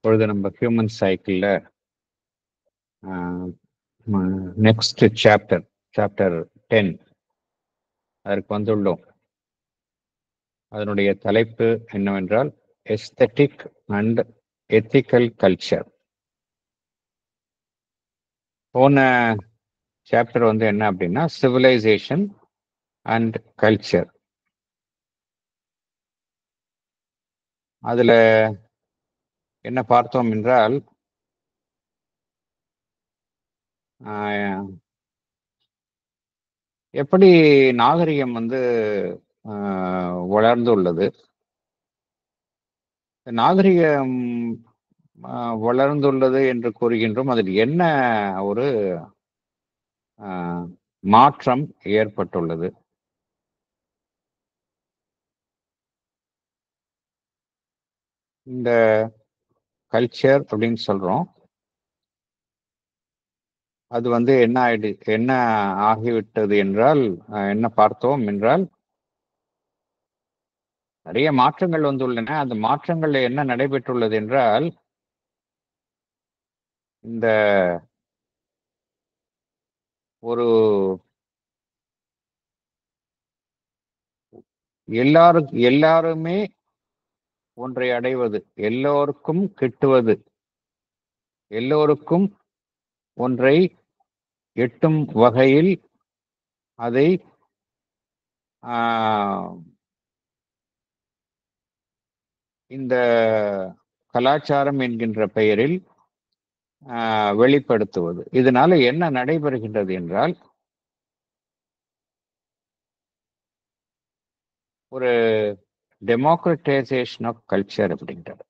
இப்பொழுது நம்ம ஹியூமன் சைக்கிளில் நெக்ஸ்ட் சாப்டர் 10 அதற்கு வந்துள்ளோம். அதனுடைய தலைப்பு என்னவென்றால் எஸ்தெட்டிக் அண்ட் எத்திக்கல் கல்ச்சர். போன சாப்டர் வந்து என்ன அப்படின்னா சிவிலைசேஷன் அண்ட் கல்ச்சர். அதுல என்ன பார்த்தோம் என்றால் எப்படி நாகரிகம் வந்து வளர்ந்துள்ளது. நாகரிகம் வளர்ந்துள்ளது என்று கூறுகின்றோம். அதில் என்ன ஒரு மாற்றம் ஏற்பட்டுள்ளது. இந்த கல்ச்சர் அப்படின்னு சொல்றோம். அது வந்து என்ன ஆகிவிட்டது என்றால் என்ன பார்த்தோம் என்றால் நிறைய மாற்றங்கள் வந்துள்ளன. அந்த மாற்றங்கள்ல என்ன நடைபெற்றுள்ளது என்றால் இந்த ஒரு எல்லாருமே ஒன்றை அடைவது, எல்லோருக்கும் கிட்டுவது, எல்லோருக்கும் ஒன்றை எட்டும் வகையில் அதை இந்த கலாச்சாரம் என்கின்ற பெயரில் வெளிப்படுத்துவது. இதனால என்ன நடைபெறுகின்றது என்றால் ஒரு டெமோக்ரட்டைசேஷன் ஆஃப் கல்ச்சர் அப்படின்றது.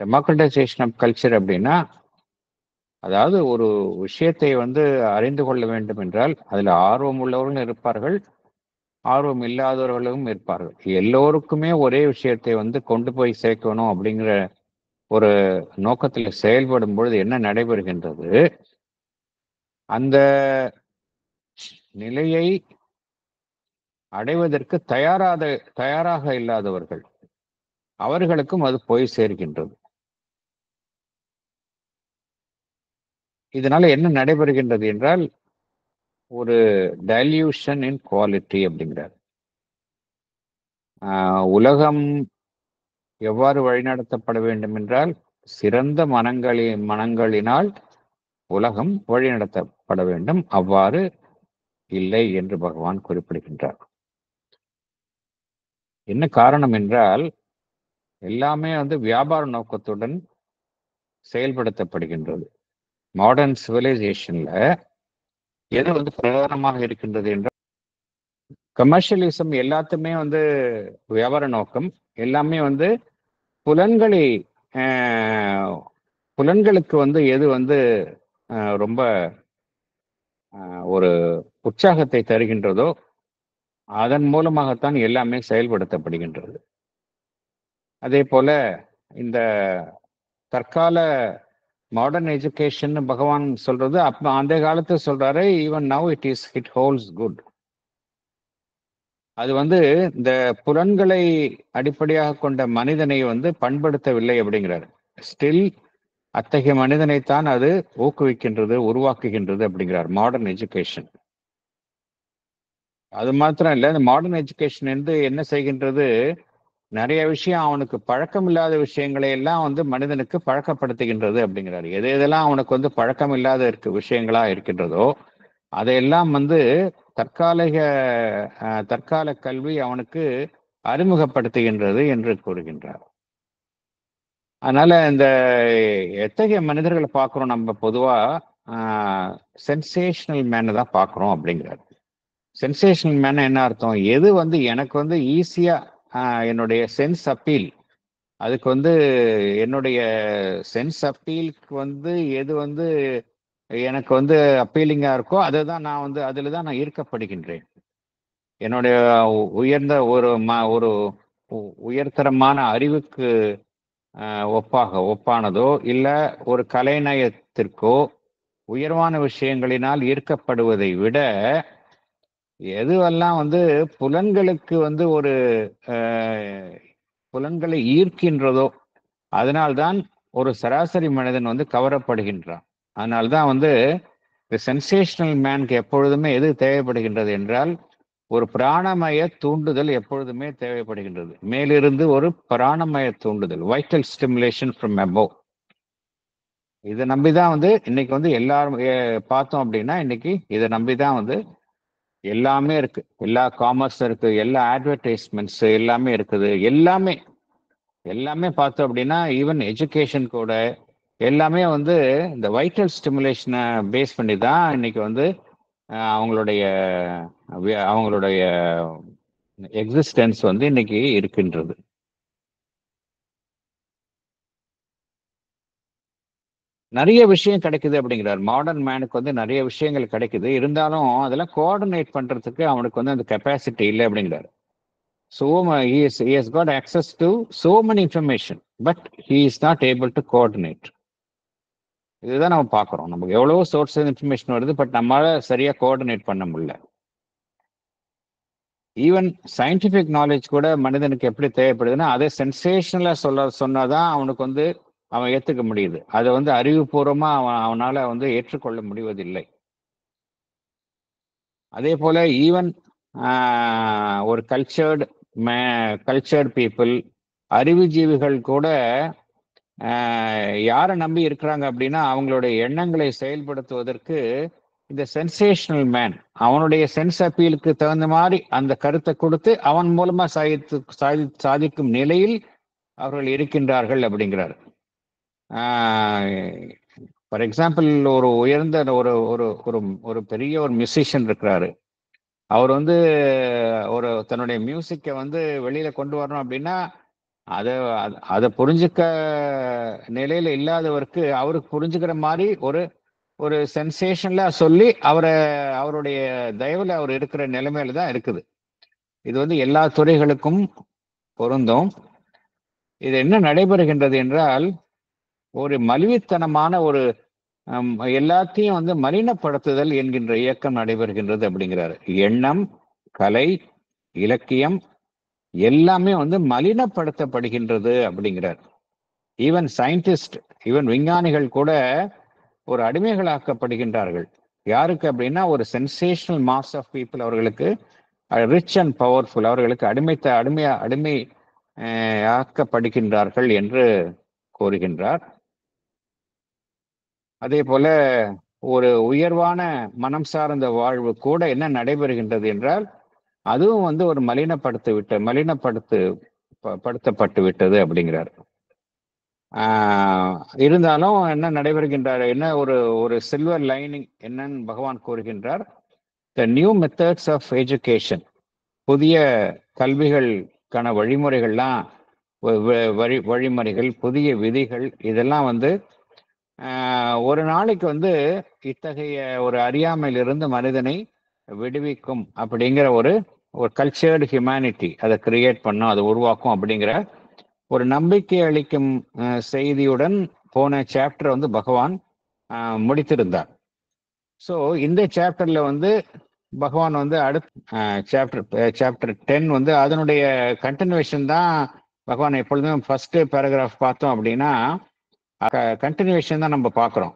டெமோக்ரட்டைசேஷன் ஆஃப் கல்ச்சர் அப்படின்னா, அதாவது ஒரு விஷயத்தை வந்து அறிந்து கொள்ள வேண்டும் என்றால் அதில் ஆர்வம் உள்ளவர்களும் இருப்பார்கள், ஆர்வம் இல்லாதவர்களும் இருப்பார்கள். எல்லோருக்குமே ஒரே விஷயத்தை வந்து கொண்டு போய் சேர்க்கணும் அப்படிங்கிற ஒரு நோக்கத்தில் செயல்படும் பொழுது என்ன நடைபெறுகின்றது, அந்த நிலையை அடைவதற்கு தயாராக இல்லாதவர்கள் அவர்களுக்கும் அது போய் சேர்கின்றது. இதனால என்ன நடைபெறுகின்றது என்றால் ஒரு டைல்யூஷன் இன் குவாலிட்டி அப்படிங்கிறார். உலகம் எவ்வாறு வழிநடத்தப்பட வேண்டும் என்றால் சிறந்த மனங்களினால் உலகம் வழிநடத்தப்பட வேண்டும். அவ்வாறு இல்லை என்று பகவான் குறிப்பிடுகின்றார். என்ன காரணம் என்றால் எல்லாமே வந்து வியாபார நோக்கத்துடன் செயல்படுத்தப்படுகின்றது. மாடர்ன் சிவிலைசேஷன்ல எது வந்து பிரதானமாக இருக்கின்றது என்றால் கமர்ஷியலிசம். எல்லாத்துமே வந்து வியாபார நோக்கம். எல்லாமே வந்து புலன்களுக்கு வந்து எது வந்து ரொம்ப ஒரு உற்சாகத்தை தருகின்றதோ அதன் மூலமாகத்தான் எல்லாமே செயல்படுத்தப்படுகின்றது. அதே போல இந்த தற்கால மாடர்ன் எஜுகேஷன் பகவான் சொல்றது அப்ப அந்த காலத்து சொல்றாரு, even now it holds good. அது வந்து இந்த புலன்களை அடிப்படையாக கொண்ட மனிதனை வந்து பண்படுத்தவில்லை அப்படிங்கிறாரு. ஸ்டில் அத்தகைய மனிதனைத்தான் அது ஊக்குவிக்கின்றது, உருவாக்குகின்றது அப்படிங்கிறார் மாடர்ன் எஜுகேஷன். அது மாத்திரம் இல்லை, இந்த மாடர்ன் எஜுகேஷன் வந்து என்ன செய்கின்றது, நிறைய விஷயம் அவனுக்கு பழக்கம் இல்லாத விஷயங்களை எல்லாம் வந்து மனிதனுக்கு பழக்கப்படுத்துகின்றது அப்படிங்கிறாரு. எதெல்லாம் அவனுக்கு வந்து பழக்கம் இல்லாத விஷயங்களா இருக்கின்றதோ அதையெல்லாம் வந்து தற்கால கல்வி அவனுக்கு அறிமுகப்படுத்துகின்றது என்று கூறுகின்றார். அதனால இந்த எத்தகைய மனிதர்களை பார்க்கிறோம் நம்ம பொதுவா சென்சேஷனல் மேனை தான் பார்க்கிறோம் அப்படிங்கிறார். சென்சேஷனல் மேன் என்ன அர்த்தம், எது வந்து எனக்கு வந்து ஈஸியா என்னுடைய சென்ஸ் அப்பீல், அதுக்கு வந்து என்னுடைய சென்ஸ் அப்பீலுக்கு வந்து எது வந்து எனக்கு வந்து அப்பீலிங்கா இருக்கோ அதை தான் நான் வந்து அதில் தான் நான் ஈர்க்கப்படுகின்றேன். என்னுடைய உயர்ந்த ஒரு உயர்தரமான அறிவுக்கு ஒப்பானதோ இல்லை ஒரு கலைநயத்திற்கோ உயர்வான விஷயங்களினால் ஈர்க்கப்படுவதை விட எதுவெல்லாம் வந்து புலன்களுக்கு வந்து ஒரு புலன்களை ஈர்க்கின்றதோ அதனால்தான் ஒரு சராசரி மனிதன் வந்து கவரப்படுகின்றான். அதனால்தான் வந்து இந்த சென்சேஷனல் மேனுக்கு எப்பொழுதுமே எது தேவைப்படுகின்றது என்றால், ஒரு பிராணமய தூண்டுதல் எப்பொழுதுமே தேவைப்படுகின்றது. மேலிருந்து ஒரு பிராணமய தூண்டுதல், வைட்டல் ஸ்டிமுலேஷன் ஃப்ரம் அபோவ். இதை நம்பிதான் வந்து இன்னைக்கு வந்து எல்லாரும் பார்த்தோம் அப்படின்னா, இன்னைக்கு இதை நம்பிதான் வந்து எல்லாமே இருக்கு. எல்லா காமர்ஸ் இருக்கு, எல்லா அட்வர்டைஸ்மெண்ட்ஸ் எல்லாமே இருக்குது. எல்லாமே எல்லாமே பார்த்தோம் அப்படின்னா, ஈவன் எஜுகேஷன் கூட எல்லாமே வந்து இந்த வைட்டல் ஸ்டிமுலேஷனை பேஸ் பண்ணி தான் இன்னைக்கு வந்து அவங்களுடைய அவங்களுடைய எக்ஸிஸ்டன்ஸ் வந்து இன்னைக்கு இருக்கின்றது. நிறைய விஷயம் கிடைக்குது அப்படிங்கிறார். மாடர்ன் மேனுக்கு வந்து நிறைய விஷயங்கள் கிடைக்குது. இருந்தாலும் அதெல்லாம் கோஆர்டினேட் பண்றதுக்கு அவனுக்கு வந்து அந்த கெப்பாசிட்டி இல்லை அப்படிங்கிறார். So he has got access to so many information, but he is not able to coordinate. இதுதான் நம்ம பார்க்குறோம். நமக்கு எவ்வளவோ சோர்ஸ் இன்ஃபர்மேஷன் வருது, பட் நம்மளால சரியா கோஆர்டினேட் பண்ண முடியல. ஈவன் சயின்டிபிக் நாலேஜ் கூட மனிதனுக்கு எப்படி தேவைப்படுதுன்னா, அதை சென்சேஷனலா சொன்னாதான் அவனுக்கு வந்து அவன் ஏத்துக்க முடியுது. அதை வந்து அறிவுபூர்வமா அவனால வந்து ஏற்றுக்கொள்ள முடிவதில்லை. அதே போல ஈவன் ஒரு கல்ச்சர்டு பீப்புள், அறிவுஜீவிகள் கூட யாரை நம்பி இருக்கிறாங்க அப்படின்னா, அவங்களுடைய எண்ணங்களை செயல்படுத்துவதற்கு இந்த சென்சேஷனல் மேன் அவனுடைய சென்ஸ் அப்பீலுக்கு தகுந்த மாதிரி அந்த கருத்தை கொடுத்து அவன் மூலமா சாதிக்கும் நிலையில் அவர்கள் இருக்கின்றார்கள் அப்படிங்கிறார். ஃபார் எக்ஸாம்பிள், ஒரு உயர்ந்த ஒரு ஒரு ஒரு ஒரு பெரிய ஒரு மியூசிஷியன் இருக்கிறாரு. அவர் வந்து ஒரு தன்னுடைய மியூசிக்கை வந்து வெளியில கொண்டு வரணும் அப்படின்னா, அதை அதை புரிஞ்சுக்க நிலையில இல்லாதவருக்கு அவருக்கு புரிஞ்சுக்கிற மாதிரி ஒரு ஒரு சென்சேஷன்ல சொல்லி அவருடைய தயவுல அவர் இருக்கிற நிலைமையில தான் இருக்குது. இது வந்து எல்லா துறைகளுக்கும் பொருந்தும். இது என்ன நடைபெறுகின்றது என்றால், ஒரு மலிவித்தனமான ஒரு எல்லாத்தையும் வந்து மலினப்படுத்துதல் என்கின்ற இயக்கம் நடைபெறுகின்றது அப்படிங்கிறாரு. எண்ணம், கலை, இலக்கியம் எல்லாமே வந்து மலினப்படுத்தப்படுகின்றது அப்படிங்கிறார். ஈவன் சயின்டிஸ்ட், ஈவன் விஞ்ஞானிகள் கூட ஒரு அடிமைகளாக்கப்படுகின்றார்கள். யாருக்கு அப்படின்னா, ஒரு சென்சேஷனல் மாஸ் ஆஃப் பீப்புள், அவர்களுக்கு ரிச் அண்ட் பவர்ஃபுல், அவர்களுக்கு அடிமை ஆக்கப்படுகின்றார்கள் என்று கூறுகின்றார். அதே போல ஒரு உயர்வான மனம் சார்ந்த வாழ்வு கூட என்ன நடைபெறுகின்றது என்றால், அதுவும் வந்து ஒரு மலினப்படுத்தப்பட்டு விட்டது அப்படிங்கிறார். இருந்தாலும் என்ன நடைபெறுகின்றார், என்ன ஒரு ஒரு சில்வர் லைனிங் என்னன்னு பகவான் கூறுகின்றார். The new methods of education, புதிய கல்விகளுக்கான வழிமுறைகள்லாம், வழிமுறைகள், புதிய விதிகள், இதெல்லாம் வந்து ஒரு நாளைக்கு வந்து இத்தகைய ஒரு அறியாமையிலிருந்து மனிதனை விடுவிக்கும் அப்படிங்கிற ஒரு ஒரு கல்ச்சர்டு ஹியூமனிட்டி அதை கிரியேட் பண்ணும், அதை உருவாக்கும் அப்படிங்கிற ஒரு நம்பிக்கை அளிக்கும் செய்தியுடன் போன சாப்டர் வந்து பகவான் முடித்திருந்தார். ஸோ இந்த சாப்டர்ல வந்து பகவான் வந்து சாப்டர் 10 வந்து அதனுடைய கண்டினியூஷன் தான். பகவான் எப்பொழுதுமே ஃபர்ஸ்ட் பேராகிராஃப் பார்த்தோம் அப்படின்னா கண்டினியூஷன் தான் நம்ம பார்க்கிறோம்.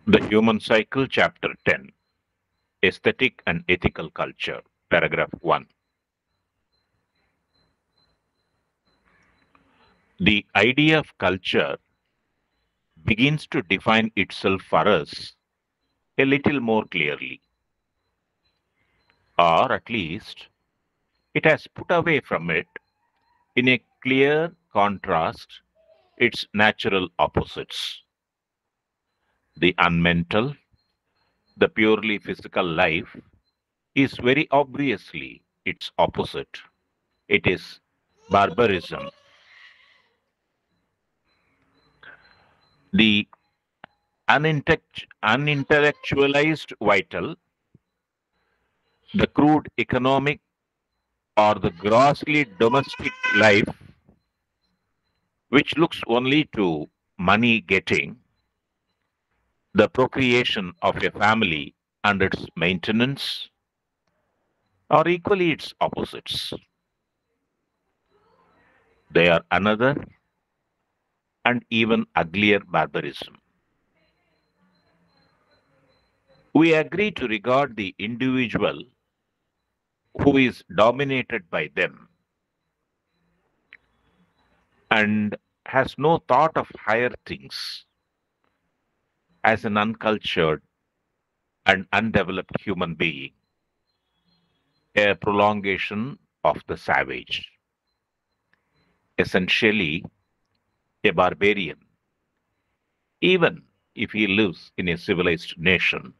The Human Cycle, Chapter 10, Aesthetic and Ethical Culture, Paragraph 1. The idea of culture begins to define itself for us a little more clearly, or at least it has put away from it in a clear contrast its natural opposites. The unmental, the purely physical life is very obviously its opposite. It is barbarism. The unintellectualized vital, the crude economic or the grossly domestic life, which looks only to money getting, the procreation of a family and its maintenance, are equally its opposites. They are another and even uglier barbarism. We agree to regard the individual who is dominated by them and has no thought of higher things as an uncultured and undeveloped human being, a prolongation of the savage, essentially a barbarian, even if he lives in a civilized nation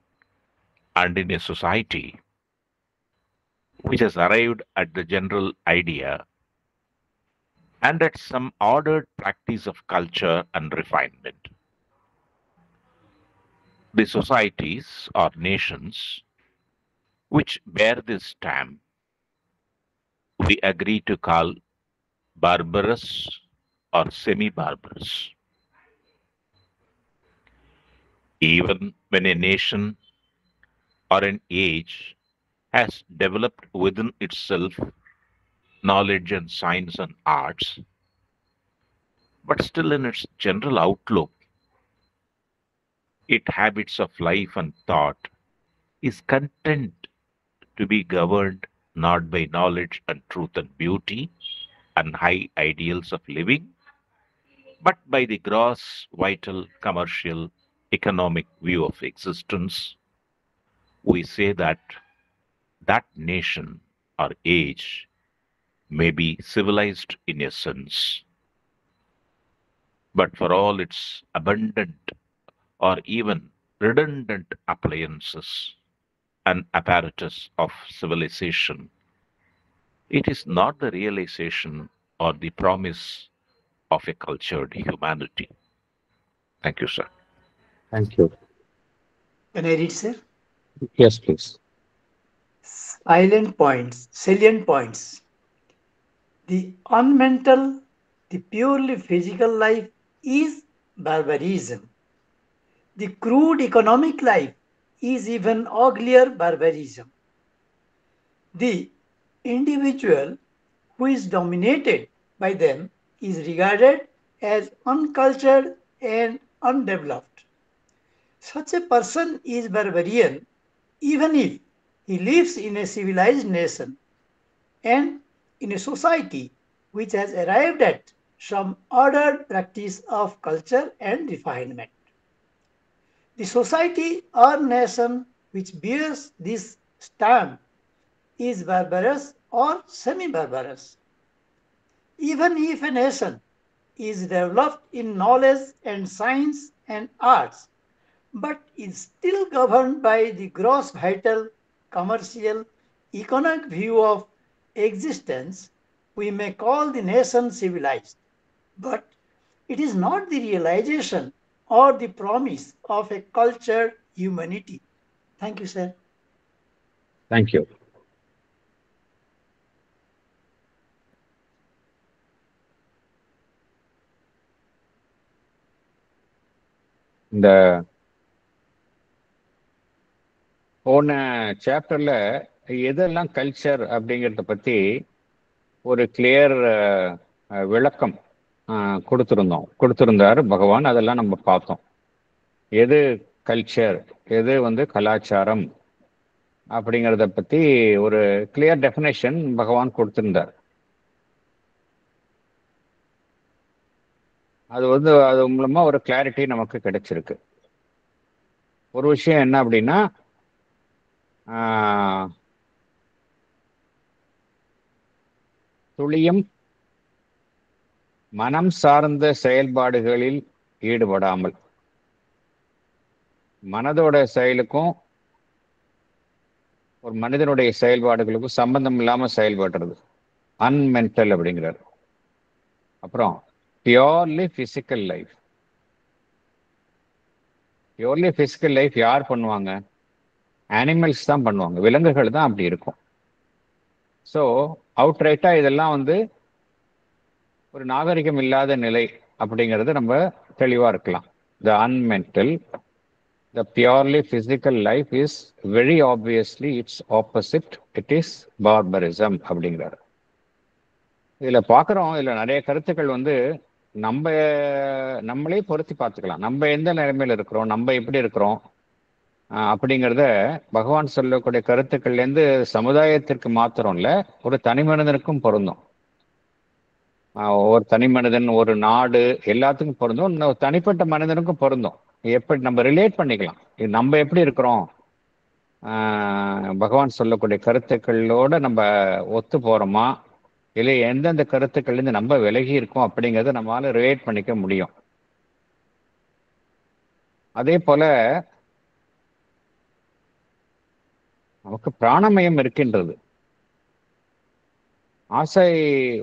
and in a society which has arrived at the general idea and at some ordered practice of culture and refinement. The societies or nations which bear this stamp we agree to call barbarous or semi barbarous. Even when a nation or an age has developed within itself knowledge and science and arts, but still in its general outlook, its habits of life and thought is content to be governed not by knowledge and truth and beauty and high ideals of living, but by the gross, vital, commercial, economic view of existence. We say that that nation or age may be civilized in a sense, but for all its abundant or even redundant appliances and apparatus of civilization, it is not the realization or the promise of a cultured humanity. Thank you, sir. Thank you. Can I read, sir? Yes, please. Salient points. The unmental, the purely physical life is barbarism. The crude economic life is even uglier barbarism. The individual who is dominated by them is regarded as uncultured and undeveloped. Such a person is barbarian even if he lives in a civilized nation and in a society which has arrived at some ordered practice of culture and refinement. The society or nation which bears this stamp is barbarous or semi-barbarous. Even if a nation is developed in knowledge and science and arts, but is still governed by the gross vital, commercial, economic view of existence, we may call the nation civilized. But it is not the realization or the promise of a cultured humanity. Thank you, sir. Thank you. இந்த போன சாப்டர்ல எதெல்லாம் culture அப்படிங்கிறத பத்தி ஒரு clear விளக்கம் கொடுத்திருந்தார் பகவான். அதெல்லாம் நம்ம பார்த்தோம். எது கல்ச்சர், எது கலாச்சாரம் அப்படிங்கிறத பத்தி ஒரு கிளியர் டெஃபினேஷன் பகவான் கொடுத்திருந்தார். அது மூலமா ஒரு கிளாரிட்டி நமக்கு கிடைச்சிருக்கு. ஒரு விஷயம் என்ன அப்படின்னா, துளியும் மனம் சார்ந்த செயல்பாடுகளில் ஈடுபடாமல், மனதோட செயலுக்கும் ஒரு மனிதனுடைய செயல்பாடுகளுக்கும் சம்பந்தம் இல்லாம செயல்படுறது அன்மென்டல் அப்படிங்கிறார். அப்புறம் purely physical life. Purely physical life யார் பண்ணுவாங்க? அனிமல்ஸ் தான் பண்ணுவாங்க, விலங்குகள் தான் அப்படி இருக்கும். ஸோ அவுட்ரைட்டா இதெல்லாம் ஒரு நாகரிகம் இல்லாத நிலை அப்படிங்கிறது நம்ம தெளிவா இருக்கலாம். The unmental, the purely physical life is very obviously it's opposite, it is barbarism அப்படிங்கிறாரு. இதுல பாக்குறோம், இதுல நிறைய கருத்துக்கள் நம்ம நம்மளே பொருத்தி பார்த்துக்கலாம். நம்ம எந்த நிலைமையில இருக்கிறோம், நம்ம எப்படி இருக்கிறோம் அப்படிங்கிறத பகவான் சொல்லக்கூடிய கருத்துக்கள்லேருந்து சமுதாயத்திற்கு மாத்திரம் இல்ல, ஒரு தனி மனிதனுக்கும் பொருந்தும். ஒரு தனி மனிதன், ஒரு நாடு, எல்லாத்துக்கும் பொருந்தும். இன்னும் தனிப்பட்ட மனிதனுக்கும் பொருந்தும். எப்படி நம்ம ரிலேட் பண்ணிக்கலாம், இது நம்ம எப்படி இருக்கிறோம், பகவான் சொல்லக்கூடிய கருத்துக்களோட நம்ம ஒத்து போறோமா, இல்லை எந்தெந்த கருத்துக்கள்லேருந்து நம்ம விலகி இருக்கோம் அப்படிங்கிறத நம்மளால ரிலேட் பண்ணிக்க முடியும். அதே போல நமக்கு பிராணமயம் இருக்கின்றது. ஆசை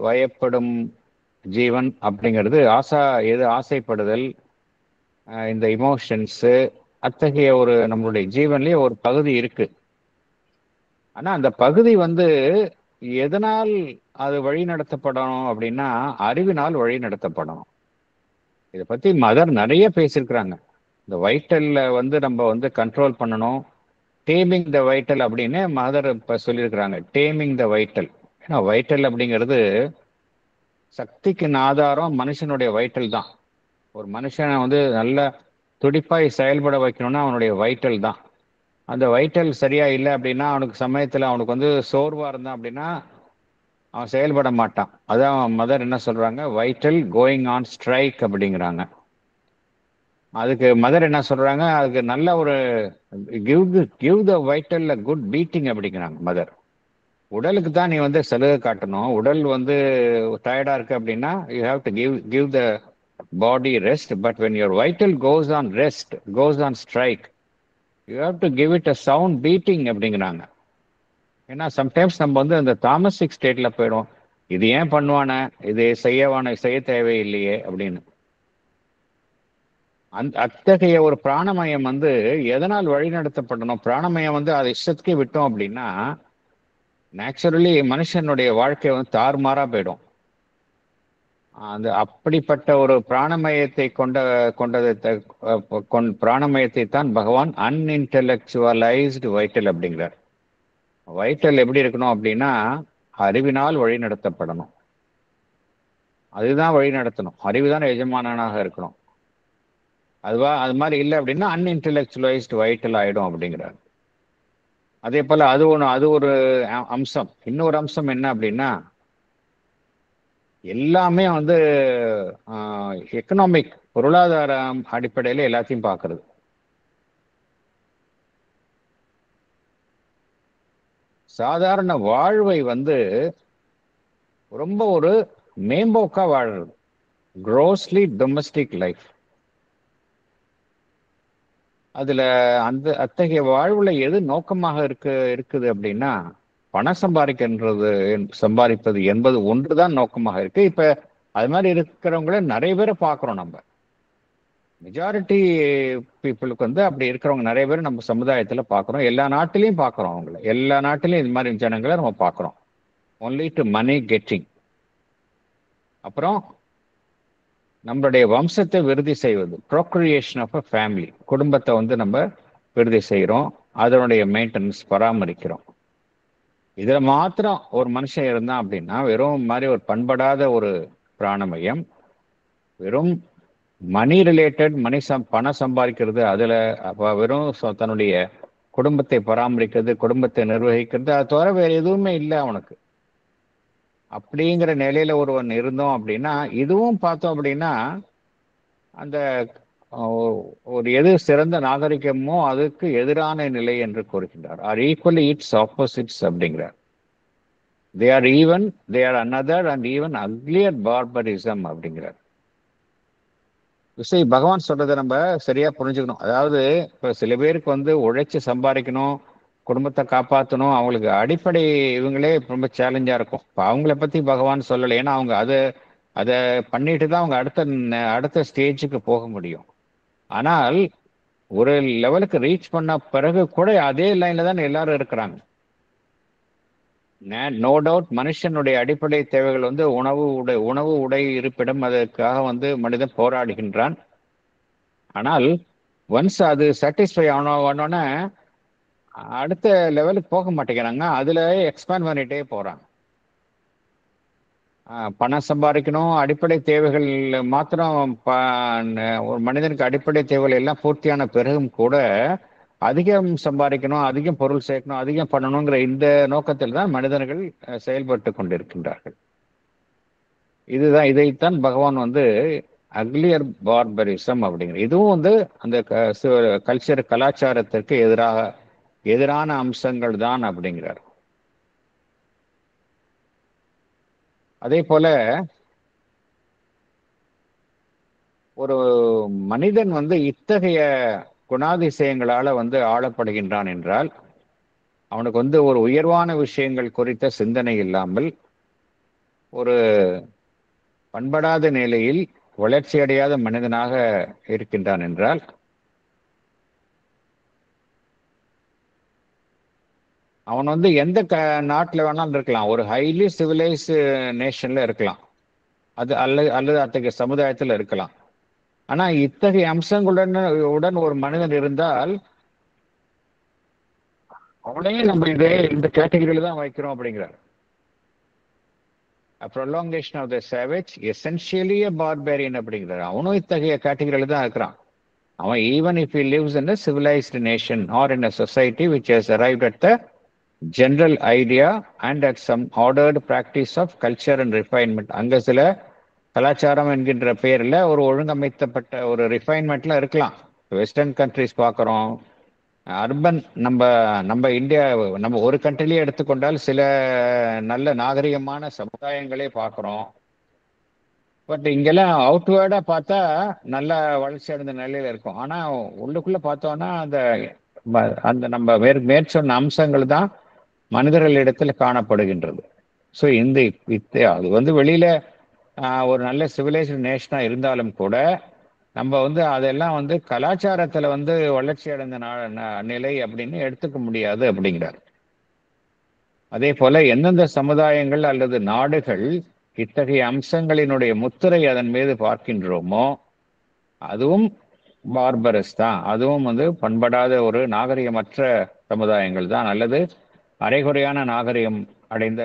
வயப்படும் ஜீவன் அப்படிங்கிறது எது ஆசைப்படுதல், இந்த இமோஷன்ஸு, அத்தகைய ஒரு நம்மளுடைய ஜீவன்லயே ஒரு பகுதி இருக்கு. ஆனா அந்த பகுதி வந்து எதனால் அது வழி நடத்தப்படணும் அப்படின்னா, அறிவினால் வழி நடத்தப்படணும். இதை பத்தி மதர் நிறைய பேசியிருக்கிறாங்க. இந்த வைட்டல்ல வந்து நம்ம வந்து கண்ட்ரோல் பண்ணணும். டேமிங் த வைட்டல் அப்படின்னு மதர் இப்ப சொல்லியிருக்கிறாங்க. டேமிங் த வைட்டல். ஏன்னா வைட்டல் அப்படிங்கிறது சக்திக்கு ஆதாரம் மனுஷனுடைய வைட்டல் தான். ஒரு மனுஷனை வந்து நல்ல துடிப்பாய் செயல்பட வைக்கணும்னா அவனுடைய வைட்டல் தான். அந்த வைட்டல் சரியா இல்லை அப்படின்னா, அவனுக்கு சமயத்தில் அவனுக்கு வந்து சோர்வா இருந்தான் அப்படின்னா அவன் செயல்பட மாட்டான். அதான் மதர் என்ன சொல்றாங்க, வைட்டல் கோயிங் ஆன் ஸ்ட்ரைக் அப்படிங்கிறாங்க. அதுக்கு மதர் என்ன சொல்றாங்க, அதுக்கு நல்ல ஒரு give the vital good beating அப்படிங்கிறாங்க மதர். உடலுக்கு தான் நீ வந்து சலுகை காட்டணும். உடல் வந்து டயர்டா இருக்கு அப்படின்னா you have to give the body rest. But when your vital goes on rest, goes on strike, you have to give it a sound beating அப்படிங்கிறாங்க. ஏன்னா சம்டைம்ஸ் நம்ம வந்து அந்த தாமசிக் ஸ்டேட்ல போயிடும். இது ஏன் பண்ணுவானே, இது செய்ய தேவையில்லையே அப்படின்னு. அத்தகைய ஒரு பிராணமயம் வந்து எதனால் வழிநடத்தப்படணும்? பிராணமயம் வந்து அதை இஷ்டத்துக்கே விட்டோம் அப்படின்னா நேச்சுரலி மனுஷனுடைய வாழ்க்கை வந்து தாறுமாறா போயிடும். அந்த அப்படிப்பட்ட ஒரு பிராணமயத்தை பிராணமயத்தை தான் பகவான் அன்இன்டெலக்சுவலைஸ்டு வைட்டல் அப்படிங்கிறார். வைட்டல் எப்படி இருக்கணும் அப்படின்னா அறிவினால் வழி நடத்தப்படணும். அதுதான் வழி நடத்தணும். அறிவுதான் எஜமானனாக இருக்கணும். அது மாதிரி இல்லை அப்படின்னா அன்இன்டெலக்சுவலைஸ்டு வைட்டல் ஆயிடும் அப்படிங்கிறார். அதே போல அது ஒரு அம்சம். இன்னொரு அம்சம் என்ன அப்படின்னா, எல்லாமே வந்து எக்கனாமிக் பொருளாதார அடிப்படையில் எல்லாத்தையும் பார்க்கறது. சாதாரண வாழ்வை வந்து ரொம்ப ஒரு மேம்போக்கா வாழ்றது, க்ரோஸ்லி டொமஸ்டிக் லைஃப். அதுல அத்தகைய வாழ்வுல எது நோக்கமாக இருக்குது அப்படின்னா, பணம் சம்பாதிப்பது என்பது ஒன்றுதான் நோக்கமாக இருக்கு. இப்ப அது மாதிரி இருக்கிறவங்கள நிறைய பேரை பார்க்கிறோம். நம்ம மெஜாரிட்டி பீப்புளுக்கு வந்து அப்படி இருக்கிறவங்க நிறைய பேர் நம்ம சமுதாயத்துல பார்க்கிறோம். எல்லா நாட்டிலையும் பார்க்கிறோம். எல்லா நாட்டிலையும் இது மாதிரி ஜனங்களை நம்ம பார்க்கிறோம். Only to money getting. அப்புறம் நம்மளுடைய வம்சத்தை விருதி செய்வது, ப்ரோக்ரியேஷன் ஆஃப் அ ஃபேமிலி, குடும்பத்தை வந்து நம்ம விருதி செய்கிறோம், அதனுடைய மெயின்டெனன்ஸ் பராமரிக்கிறோம். இதில் மாத்திரம் ஒரு மனுஷன் இருந்தான் அப்படின்னா வெறும் மாதிரி ஒரு பண்படாத ஒரு பிராணமயம், வெறும் மணி ரிலேட்டட் பணம் சம்பாதிக்கிறது, அதில் வெறும் தன்னுடைய குடும்பத்தை பராமரிக்கிறது, குடும்பத்தை நிர்வகிக்கிறது, அது தவிர வேறு எதுவுமே இல்லை அவனுக்கு. அப்படிங்கிற நிலையில ஒருவன் இருந்தோம் அப்படின்னா, இதுவும் பார்த்தோம் அப்படின்னா அந்த ஒரு எது சிறந்த நாகரிகமோ அதுக்கு எதிரான நிலை என்று கூறுகின்றார். ஆர் ஈக்குவலி இட்ஸ் ஆப்போசிட்ஸ் அப்படிங்கிறார். They are another and even uglier barbarism அப்படிங்கிறார். பகவான் சொல்றதை நம்ம சரியா புரிஞ்சுக்கணும். அதாவது இப்ப சில பேருக்கு வந்து உழைச்சு சம்பாதிக்கணும், குடும்பத்தை காப்பாற்றணும், அவங்களுக்கு அடிப்படை இவங்களே ரொம்ப சேலஞ்சா இருக்கும். இப்போ அவங்கள பத்தி பகவான் சொல்லலை. ஏன்னா அவங்க அதை பண்ணிட்டு தான் அவங்க அடுத்த ஸ்டேஜுக்கு போக முடியும். ஆனால் ஒரு லெவலுக்கு ரீச் பண்ண பிறகு கூட அதே லைன்ல தான் எல்லாரும் இருக்கிறாங்க. நோ டவுட் மனுஷனுடைய அடிப்படை தேவைகள் வந்து உணவு உடை இருப்பிடம், அதற்காக வந்து மனிதன் போராடுகின்றான். ஆனால் ஒன்ஸ் அது சாட்டிஸ்ஃபை ஆனோடனே அடுத்த லெவலுக்கு போக மாட்டேங்கிறாங்க, அதுல எக்ஸ்பேண்ட் பண்ணிட்டே போறாங்க. பணம் சம்பாதிக்கணும், அடிப்படை தேவைகள் மாத்திரம் ஒரு மனிதனுக்கு அடிப்படை தேவைகள் எல்லாம் பூர்த்தியான பிறகும் கூட அதிகம் சம்பாதிக்கணும், அதிகம் பொருள் சேர்க்கணும், அதிகம் பண்ணணுங்கிற இந்த நோக்கத்தில் தான் மனிதர்கள் செயல்பட்டு கொண்டிருக்கின்றார்கள். இதைத்தான் பகவான் வந்து அக்லியர் பார்பரிசம் அப்படிங்கிற, இதுவும் வந்து அந்த கல்ச்சர் கலாச்சாரத்திற்கு எதிரான அம்சங்கள் தான் அப்படிங்கிறார். அதே போல ஒரு மனிதன் வந்து இத்தகைய குணாதிசயங்களால வந்து ஆளப்படுகின்றான் என்றால் அவனுக்கு வந்து ஒரு உயர்வான விஷயங்கள் குறித்த சிந்தனை இல்லாமல் ஒரு பண்படாத நிலையில் வளர்ச்சி அடையாத மனிதனாக இருக்கின்றான் என்றால் அவன் வந்து எந்த நாட்டில் வேணாலும் இருக்கலாம், ஒரு ஹைலி சிவிலைஸ்டு நேஷன்ல இருக்கலாம், அல்லது அத்தகைய சமுதாயத்தில் இருக்கலாம். ஆனா இத்தகைய அம்சங்களுடன் ஒரு மனிதன் இருந்தால் அவனையே நம்ம இந்த கேட்டகரியில தான் வைக்கிறோம் அப்படிங்கிறார். A prolongation of the savage, essentially a barbarian அப்படிங்கிறார். அவனும் இத்தகைய கேட்டகரியில தான் இருக்கிறான். அவன் even if he lives in a civilized nation or in a society which has arrived at the general idea and at some ordered practice of culture and refinement, அங்க சில கலாச்சாரம் என்கின்ற பெயரில் ஒரு ஒழுங்கமைத்தப்பட்ட ஒரு ரிஃபைன்மெண்ட்ல இருக்கலாம். வெஸ்டர்ன் கண்ட்ரிஸ் பார்க்குறோம், அர்பன் நம்ம இந்தியா, நம்ம ஒரு கண்ட்ரிலேயே எடுத்துக்கொண்டால் சில நல்ல நாகரிகமான சமுதாயங்களே பார்க்குறோம். பட் இங்கெல்லாம் அவுட்வேர்டா பார்த்தா நல்ல வளர்ச்சி அடைந்த நிலையில இருக்கும். ஆனா உள்ளுக்குள்ள பார்த்தோம்னா அந்த நம்ம மேற்சொன்ன அம்சங்கள் தான் மனிதர்களிடத்துல காணப்படுகின்றது. ஸோ அது வந்து வெளியில ஒரு நல்ல சிவிலைஸ்டு நேஷனா இருந்தாலும் கூட நம்ம வந்து அதெல்லாம் வந்து கலாச்சாரத்துல வந்து வளர்ச்சி அடைந்த நிலை அப்படின்னு எடுத்துக்க முடியாது அப்படிங்கிறார். அதே போல எந்தெந்த சமுதாயங்கள் அல்லது நாடுகள் இத்தகைய அம்சங்களினுடைய முத்திரை அதன் மீது பார்க்கின்றோமோ அதுவும் பார்பரஸ் தான், அதுவும் வந்து பண்படாத ஒரு நாகரிகமற்ற சமுதாயங்கள் தான், அல்லது அரைகுறையான நாகரிகம் அடைந்த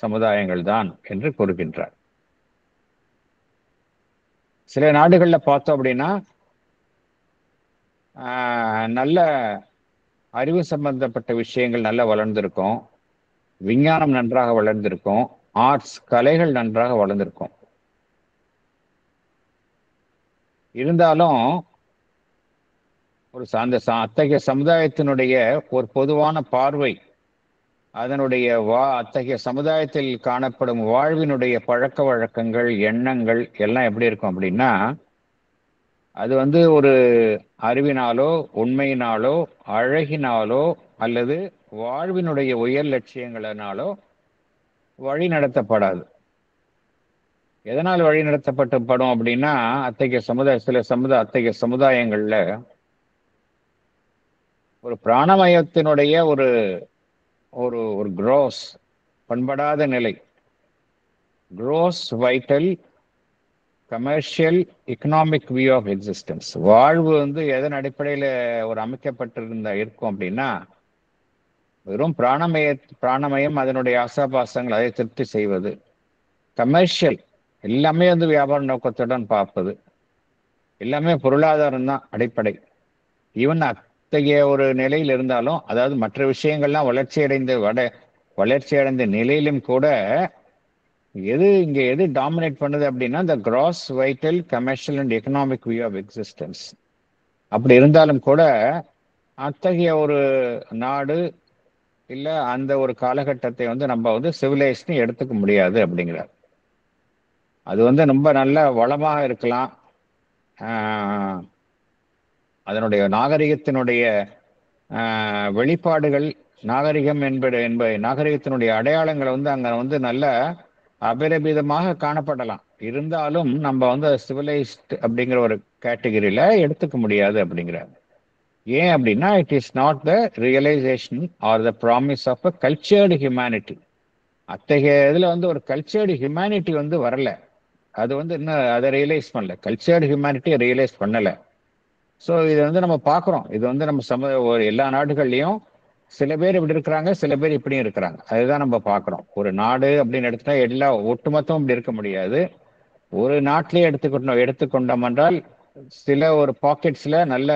சமுதாயங்கள் தான் என்று கூறுகின்றார். சில நாடுகளில் பார்த்தோம் அப்படின்னா நல்ல அறிவு சம்பந்தப்பட்ட விஷயங்கள் நல்லா வளர்ந்திருக்கும், விஞ்ஞானம் நன்றாக வளர்ந்திருக்கும், ஆர்ட்ஸ் கலைகள் நன்றாக வளர்ந்திருக்கும். இருந்தாலும் ஒரு அத்தகைய சமுதாயத்தினுடைய ஒரு பொதுவான பார்வை, அதனுடைய அத்தகைய சமுதாயத்தில் காணப்படும் வாழ்வினுடைய பழக்க வழக்கங்கள், எண்ணங்கள் எல்லாம் எப்படி இருக்கும் அப்படின்னா அது வந்து ஒரு அறிவினாலோ உண்மையினாலோ அழகினாலோ அல்லது வாழ்வினுடைய உயர் லட்சியங்களினாலோ வழி நடத்தப்படாது. எதனால் வழி நடத்தப்படும் அப்படின்னா அத்தகைய அத்தகைய சமுதாயங்கள்ல ஒரு பிராணமயத்தினுடைய ஒரு ஒரு ஒரு gross பண்படாத நிலை, gross vital commercial economic view of existence. வாழ்வு வந்து எதன் அடிப்படையில ஒரு இருக்கும் அப்படின்னா வெறும் பிராணமயம் அதனுடைய ஆசாபாசங்கள் அதை திருப்தி செய்வது, கமர்ஷியல் எல்லாமே வந்து வியாபார நோக்கத்துடன் பார்ப்பது, எல்லாமே பொருளாதாரம் தான் அடிப்படை. ஈவன் அத்தகைய ஒரு நிலையில் இருந்தாலும், அதாவது மற்ற விஷயங்கள்லாம் வளர்ச்சி அடைந்த நிலையிலும் கூட எது டாமினேட் பண்ணுது அப்படின்னா இந்த gross vital commercial and economic view of existence. அப்படி இருந்தாலும் கூட அத்தகைய ஒரு நாடு இல்லை அந்த ஒரு காலகட்டத்தை வந்து நம்ம வந்து சிவிலைஸ்ட்னு எடுத்துக்க முடியாது அப்படிங்கிறார். அது வந்து ரொம்ப நல்ல வளமாக இருக்கலாம், அதனுடைய நாகரிகத்தினுடைய வெளிப்பாடுகள், நாகரிகம் நாகரிகத்தினுடைய அடையாளங்களை வந்து அங்கே வந்து நல்ல அபரிமிதமாக காணப்படலாம். இருந்தாலும் நம்ம வந்து சிவிலைஸ்ட் அப்படிங்கிற ஒரு கேட்டகரியில எடுத்துக்க முடியாது அப்படிங்கிறார். ஏன் அப்படின்னா it is not the realisation or the promise of a cultured humanity. அத்தகைய இதில் வந்து ஒரு கல்ச்சர்டு ஹியூமனிட்டி வந்து வரல, அது வந்து இன்னும் அதை ரியலைஸ் பண்ணல, கல்ச்சர்டு ஹியூமனிட்டியை ரியலைஸ் பண்ணலை. ஸோ இதை வந்து நம்ம பார்க்குறோம், இது வந்து நம்ம எல்லா நாடுகள்லையும் சில பேர் இப்படி இருக்கிறாங்க, சில பேர் இப்படியும் இருக்கிறாங்க. அதுதான் நம்ம பார்க்குறோம். ஒரு நாடு அப்படின்னு எடுத்துட்டா எல்லா ஒட்டுமொத்தம் இப்படி இருக்க முடியாது. ஒரு நாட்டிலே எடுத்துக்கொண்டோம் என்றால் சில ஒரு பாக்கெட்ஸ்ல நல்ல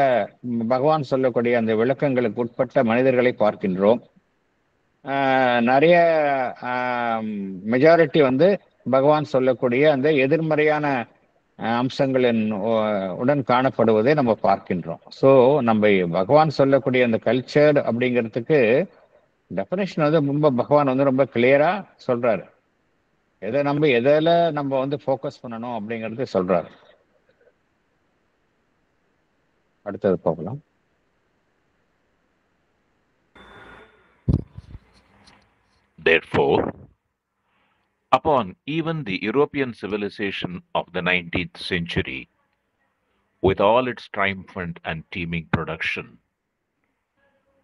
பகவான் சொல்லக்கூடிய அந்த விளக்கங்களுக்கு உட்பட்ட மனிதர்களை பார்க்கின்றோம். நிறைய மெஜாரிட்டி வந்து பகவான் சொல்லக்கூடிய அந்த எதிர்மறையான அம்சங்களின் உடன் காணப்படுவதை நம்ம பார்க்கின்றோம். ஸோ நம்ம பகவான் சொல்லக்கூடிய அந்த கல்ச்சர் அப்படிங்கிறதுக்கு டெஃபினேஷன் வந்து ரொம்ப பகவான் வந்து ரொம்ப கிளியரா சொல்றாரு. எதில் நம்ம வந்து ஃபோக்கஸ் பண்ணணும் அப்படிங்கிறது சொல்றாரு. அடுத்தது பார்க்கலாம். Therefore, upon even the European civilization of the 19th century, with all its triumphant and teeming production,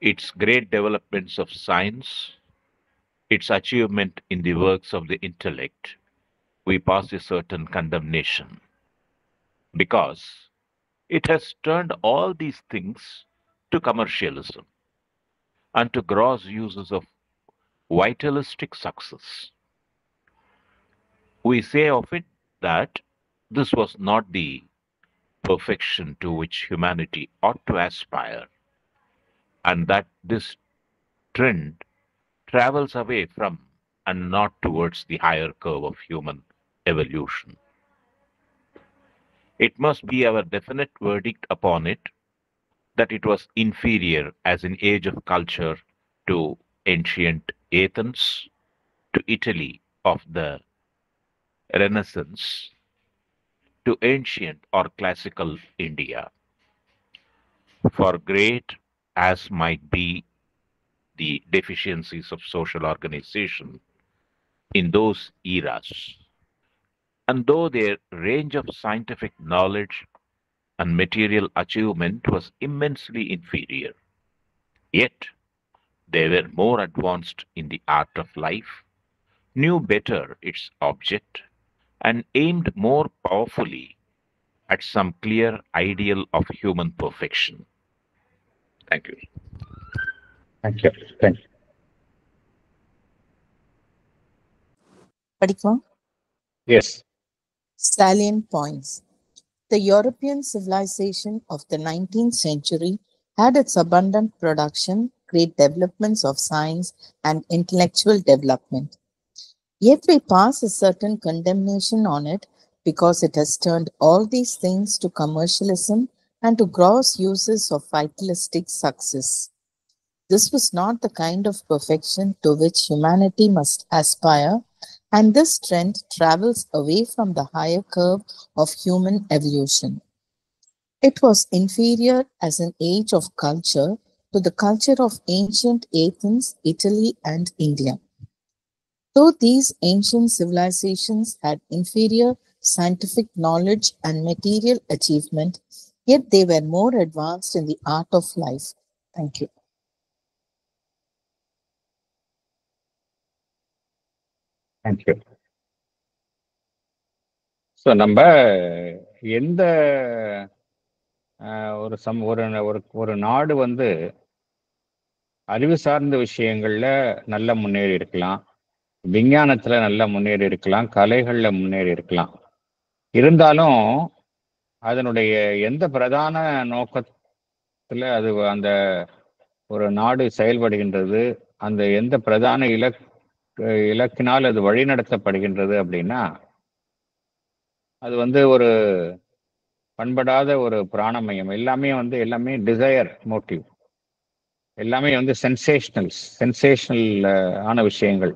its great developments of science, its achievement in the works of the intellect, we pass a certain condemnation, because it has turned all these things to commercialism and to gross uses of vitalistic success. We say of it that this was not the perfection to which humanity ought to aspire, and that this trend travels away from and not towards the higher curve of human evolution. It must be our definite verdict upon it that it was inferior as an age of culture to ancient Athens, to Italy of the Renaissance, to ancient or classical India. For great as might be the deficiencies of social organization in those eras, and though their range of scientific knowledge and material achievement was immensely inferior, yet they were more advanced in the art of life, knew better its object, and aimed more powerfully at some clear ideal of human perfection. Thank you. Thank you. Thank you. படிக்கலாம். Yes. Salient points. The European civilization of the 19th century had its abundant production, great developments of science, and intellectual development. Yet we pass a certain condemnation on it because it has turned all these things to commercialism and to gross uses of vitalistic success. This was not the kind of perfection to which humanity must aspire, and this trend travels away from the higher curve of human evolution. It was inferior as an age of culture to the culture of ancient Athens, Italy, and India. Though these ancient civilizations had inferior scientific knowledge and material achievement, yet they were more advanced in the art of life. Thank you. Thank you. So நம்ம எந்த ஒரு நாடு வந்து அறிவு சார்ந்த விஷயங்கள்ல நல்ல முன்னேறி இருக்கலாம், விஞ்ஞானத்துல நல்ல முன்னேறி இருக்கலாம், கலைகள்ல முன்னேறி இருக்கலாம். இருந்தாலும் அதனுடைய எந்த பிரதான நோக்கத்துல அது அந்த ஒரு நாடு செயல்படுகின்றது, அந்த எந்த பிரதான இலக்கினால் அது வழிநடத்தப்படுகின்றது அப்படின்னா, அது வந்து ஒரு பண்படாத ஒரு பிராணமயம். எல்லாமே டிசையர் மோட்டிவ், எல்லாமே வந்து சென்சேஷனல் ஆன விஷயங்கள்,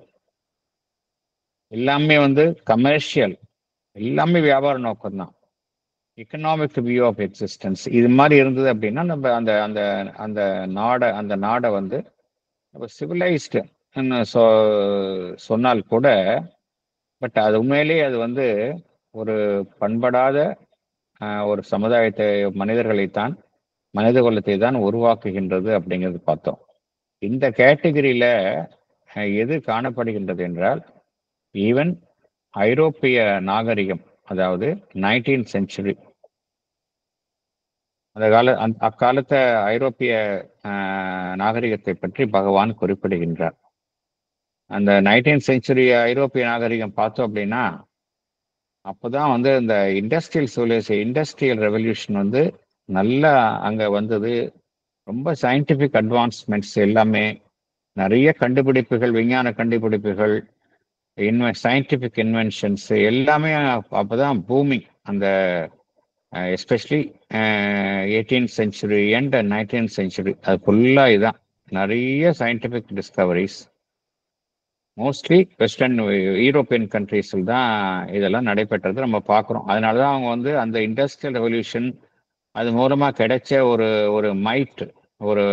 எல்லாமே வந்து கமர்ஷியல், எல்லாமே வியாபார நோக்கம்தான், எக்கனாமிக் வியூ ஆஃப் எக்ஸிஸ்டன்ஸ். இது மாதிரி இருந்தது அப்படின்னா நம்ம அந்த அந்த அந்த நாடை வந்து நம்ம சிவிலைஸ்டு சொன்னால் கூட, பட் அது உண்மையிலேயே அது வந்து ஒரு பண்படாத ஒரு சமுதாயத்தை, மனித குலத்தை தான் உருவாக்குகின்றது அப்படிங்கிறது பார்த்தோம். இந்த கேட்டகரியில எது காணப்படுகின்றது என்றால், ஈவன் ஐரோப்பிய நாகரிகம், அதாவது 19th century அக்காலத்த ஐரோப்பிய நாகரிகத்தை பற்றி பகவான் குறிப்பிடுகின்றார். அந்த 19th செஞ்சுரி ஐரோப்பிய நாகரிகம் பார்த்தோம் அப்படின்னா, அப்போதான் வந்து இந்த இண்டஸ்ட்ரியல் ரெவல்யூஷன் வந்து நல்லா அங்க வந்தது. ரொம்ப சயின்டிபிக் அட்வான்ஸ்மெண்ட்ஸ் எல்லாமே, நிறைய கண்டுபிடிப்புகள், விஞ்ஞான கண்டுபிடிப்புகள், சயின்டிபிக் இன்வென்ஷன்ஸ் எல்லாமே அப்போதான் பூமிங். அந்த especially 18th century and 19th century அது ஃபுல்லாக இதுதான். நிறைய scientific discoveries mostly western European கண்ட்ரீஸில் தான் இதெல்லாம் நடைபெற்றது நம்ம பார்க்குறோம். அதனால தான் அவங்க வந்து அந்த இண்டஸ்ட்ரியல் ரெவல்யூஷன் அது மூலமாக கிடைச்ச ஒரு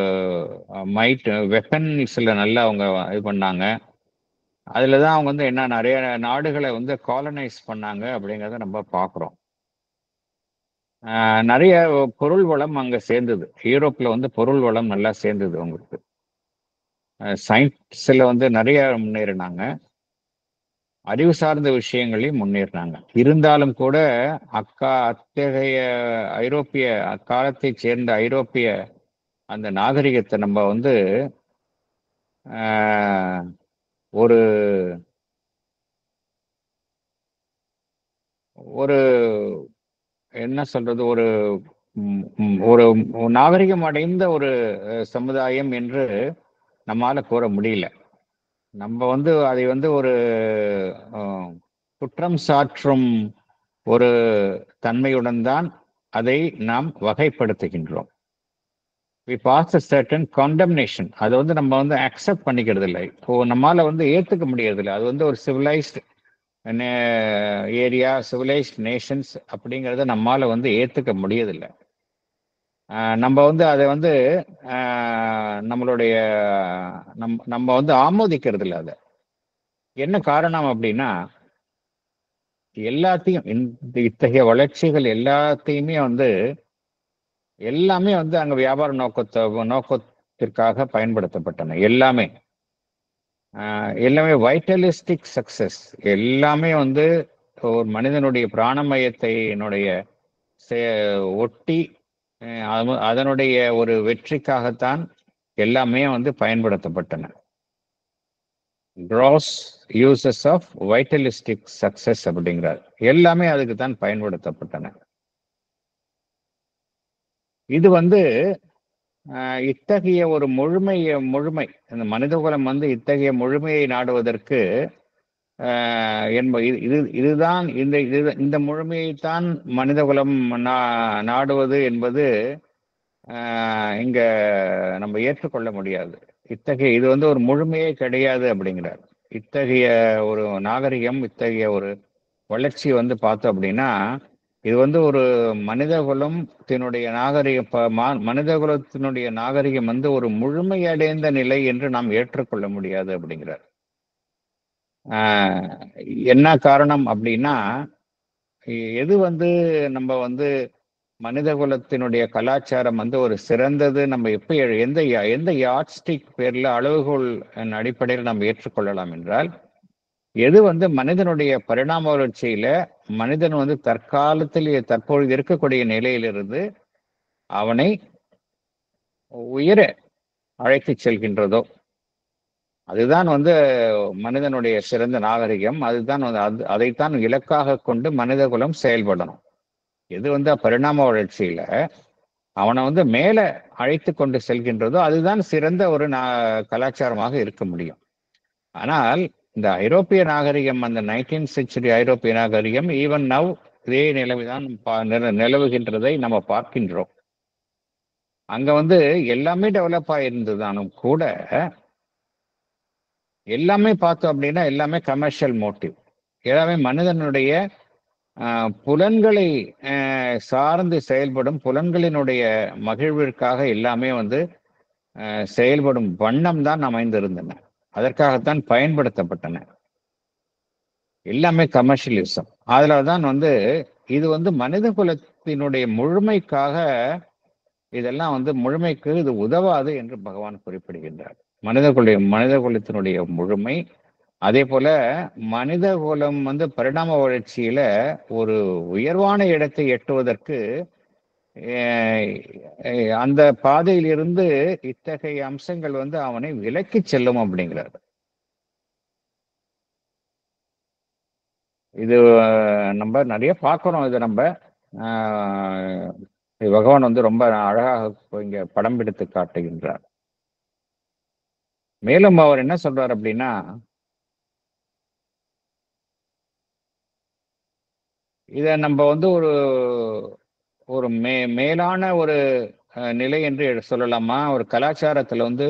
மைட் வெப்பன்ஸில் நல்லா அவங்க இது பண்ணாங்க. அதில் தான் அவங்க வந்து என்ன நிறைய நாடுகளை வந்து காலனைஸ் பண்ணாங்க அப்படிங்கிறத நம்ம பார்க்குறோம். நிறைய பொருள் வளம் அங்கே சேர்ந்தது. யூரோப்பில் வந்து பொருள் வளம் நல்லா சேர்ந்தது அவங்களுக்கு. சயின்ஸில் வந்து நிறைய முன்னேறினாங்க, அறிவு சார்ந்த விஷயங்களையும் முன்னேறினாங்க. இருந்தாலும் கூட அத்தகைய ஐரோப்பிய அக்காலத்தை சேர்ந்த ஐரோப்பிய அந்த நாகரிகத்தை நம்ம வந்து ஒரு ஒரு என்ன சொல்றது, ஒரு ஒரு நாகரிகம் அடைந்த ஒரு சமுதாயம் என்று நம்மால கூற முடியல. நம்ம வந்து அதை வந்து ஒரு குற்றம் சாற்றும் ஒரு தன்மையுடன் தான் அதை நாம் வகைப்படுத்துகின்றோம். we pass a certain condemnation. அதை வந்து நம்ம வந்து அக்செப்ட் பண்ணிக்கிறது இல்லை. நம்மால வந்து ஏத்துக்க முடியறது இல்லை. அது வந்து ஒரு சிவிலைஸ்டு ஏரியா, சிவிலைஸ்ட் நேஷன்ஸ் அப்படிங்கிறத நம்மால வந்து ஏத்துக்க முடியதில்லை. நம்ம வந்து அதை வந்து நம்மளுடைய நம்ம வந்து ஆமோதிக்கிறது இல்லை. அதை என்ன காரணம் அப்படின்னா, எல்லாத்தையும் இத்தகைய வளர்ச்சிகள் எல்லாமே வந்து அங்க வியாபார நோக்கத்திற்காக பயன்படுத்தப்பட்டன. எல்லாமே வைட்டலிஸ்டிக் சக்சஸ். எல்லாமே வந்து ஒரு மனிதனுடைய பிராணமயத்தை ஒட்டி அதனுடைய ஒரு வெற்றிக்காகத்தான் எல்லாமே வந்து பயன்படுத்தப்பட்டன. கிராஸ் யூசஸ் ஆஃப் வைட்டலிஸ்டிக் சக்சஸ் அப்படிங்கிறார். எல்லாமே அதுக்கு தான் பயன்படுத்தப்பட்டன. இது வந்து இத்தகைய ஒரு முழுமை இந்த மனிதகுலம் வந்து இத்தகைய முழுமையை நாடுவதற்கு இதுதான் இந்த முழுமையைத்தான் மனிதகுலம் நாடுவது என்பது இங்க நம்ம ஏற்றுக்கொள்ள முடியாது. இது வந்து ஒரு முழுமையே கிடையாது அப்படிங்கிறார். இத்தகைய ஒரு நாகரிகம், இத்தகைய ஒரு வளர்ச்சி வந்து பார்த்தோம் அப்படின்னா, இது வந்து ஒரு மனிதகுலத்தினுடைய நாகரிகம் வந்து ஒரு முழுமையடைந்த நிலை என்று நாம் ஏற்றுக்கொள்ள முடியாது அப்படிங்கிறார். என்ன காரணம் அப்படின்னா, எது வந்து நம்ம வந்து மனிதகுலத்தினுடைய கலாச்சாரம் வந்து ஒரு சிறந்தது, நம்ம எந்த யாட்ஸ்டிக் பேர்ல அளவுகோல் அடிப்படையில் நம்ம ஏற்றுக்கொள்ளலாம் என்றால், எது வந்து மனிதனுடைய பரிணாம வளர்ச்சியில மனிதன் வந்து தற்பொழுது இருக்கக்கூடிய நிலையிலிருந்து அவனை உயர அழைத்து செல்கின்றதோ அதுதான் வந்து மனிதனுடைய சிறந்த நாகரிகம். அதுதான் அதைத்தான் இலக்காக கொண்டு மனிதகுலம் செயல்படணும். எது வந்து பரிணாம வளர்ச்சியில அவனை வந்து மேல அழைத்து கொண்டு செல்கின்றதோ அதுதான் சிறந்த ஒரு கலாச்சாரமாக இருக்க முடியும். ஆனால் இந்த ஐரோப்பிய நாகரிகம், அந்த 19th செஞ்சுரி ஐரோப்பிய நாகரிகம் ஈவன் நவ் இதே நிலைமைதான் நிலவுகின்றதை நம்ம பார்க்கின்றோம். அங்க வந்து எல்லாமே டெவலப் ஆயிருந்ததானும் கூட எல்லாமே பார்த்தோம் அப்படின்னா எல்லாமே கமர்ஷியல் மோட்டிவ். எல்லாமே மனிதனுடைய புலன்களை சார்ந்து செயல்படும், புலன்களினுடைய மகிழ்விற்காக எல்லாமே வந்து செயல்படும் வண்ணம் தான் அமைந்திருந்தன. அதற்காகத்தான் பயன்படுத்தப்பட்டன. எல்லாமே கமர்ஷியலிசம். அதுலதான் வந்து இது வந்து மனித குலத்தினுடைய முழுமைக்காக இதெல்லாம் வந்து முழுமைக்கு இது உதவாது என்று பகவான் குறிப்பிடுகின்றார். மனித குலத்தினுடைய முழுமை, அதே போல மனித குலம் வந்து பரிணாம வளர்ச்சியில ஒரு உயர்வான இடத்தை எட்டுவதற்கு அந்த பாதையிலிருந்து இத்தகைய அம்சங்கள் வந்து அவனை விலக்கி செல்லும் அப்படிங்கிறார். இது நம்ம நிறைய பார்க்கிறோம். இதை நம்ம பகவான் வந்து ரொம்ப அழகாக இங்க படம் பிடித்து காட்டுகின்றார். மேலும் அவர் என்ன சொல்றார் அப்படின்னா, இத நம்ம வந்து ஒரு ஒரு மேலான ஒரு நிலை என்று சொல்லலாமா? ஒரு கலாச்சாரத்துல வந்து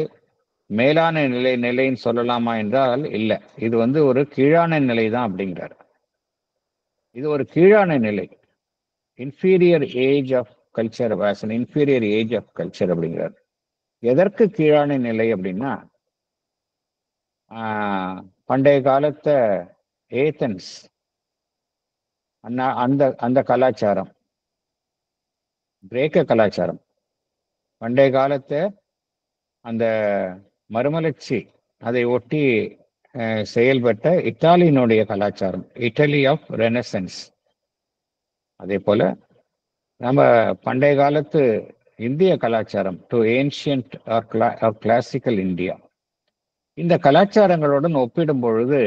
மேலான நிலைன்னு சொல்லலாமா என்றால் இல்லை. இது வந்து ஒரு கீழான நிலை தான் அப்படிங்கிறார். இது ஒரு கீழான நிலை. Inferior age of culture, was an inferior age of culture அப்படிங்கிறார். எதற்கு கீழான நிலை அப்படின்னா, பண்டைய காலத்த ஏத்தன்ஸ் அந்த அந்த கலாச்சாரம், கிரேக்க கலாச்சாரம், பண்டைய காலத்தை அந்த மறுமலர்ச்சி அதை ஒட்டி செயல்பட்ட இத்தாலியினுடைய கலாச்சாரம், இட்டலி ஆஃப் ரெனசன்ஸ். அதே போல நம்ம பண்டைய காலத்து இந்திய கலாச்சாரம், to ancient or classical India. இந்த கலாச்சாரங்களுடன் ஒப்பிடும் பொழுது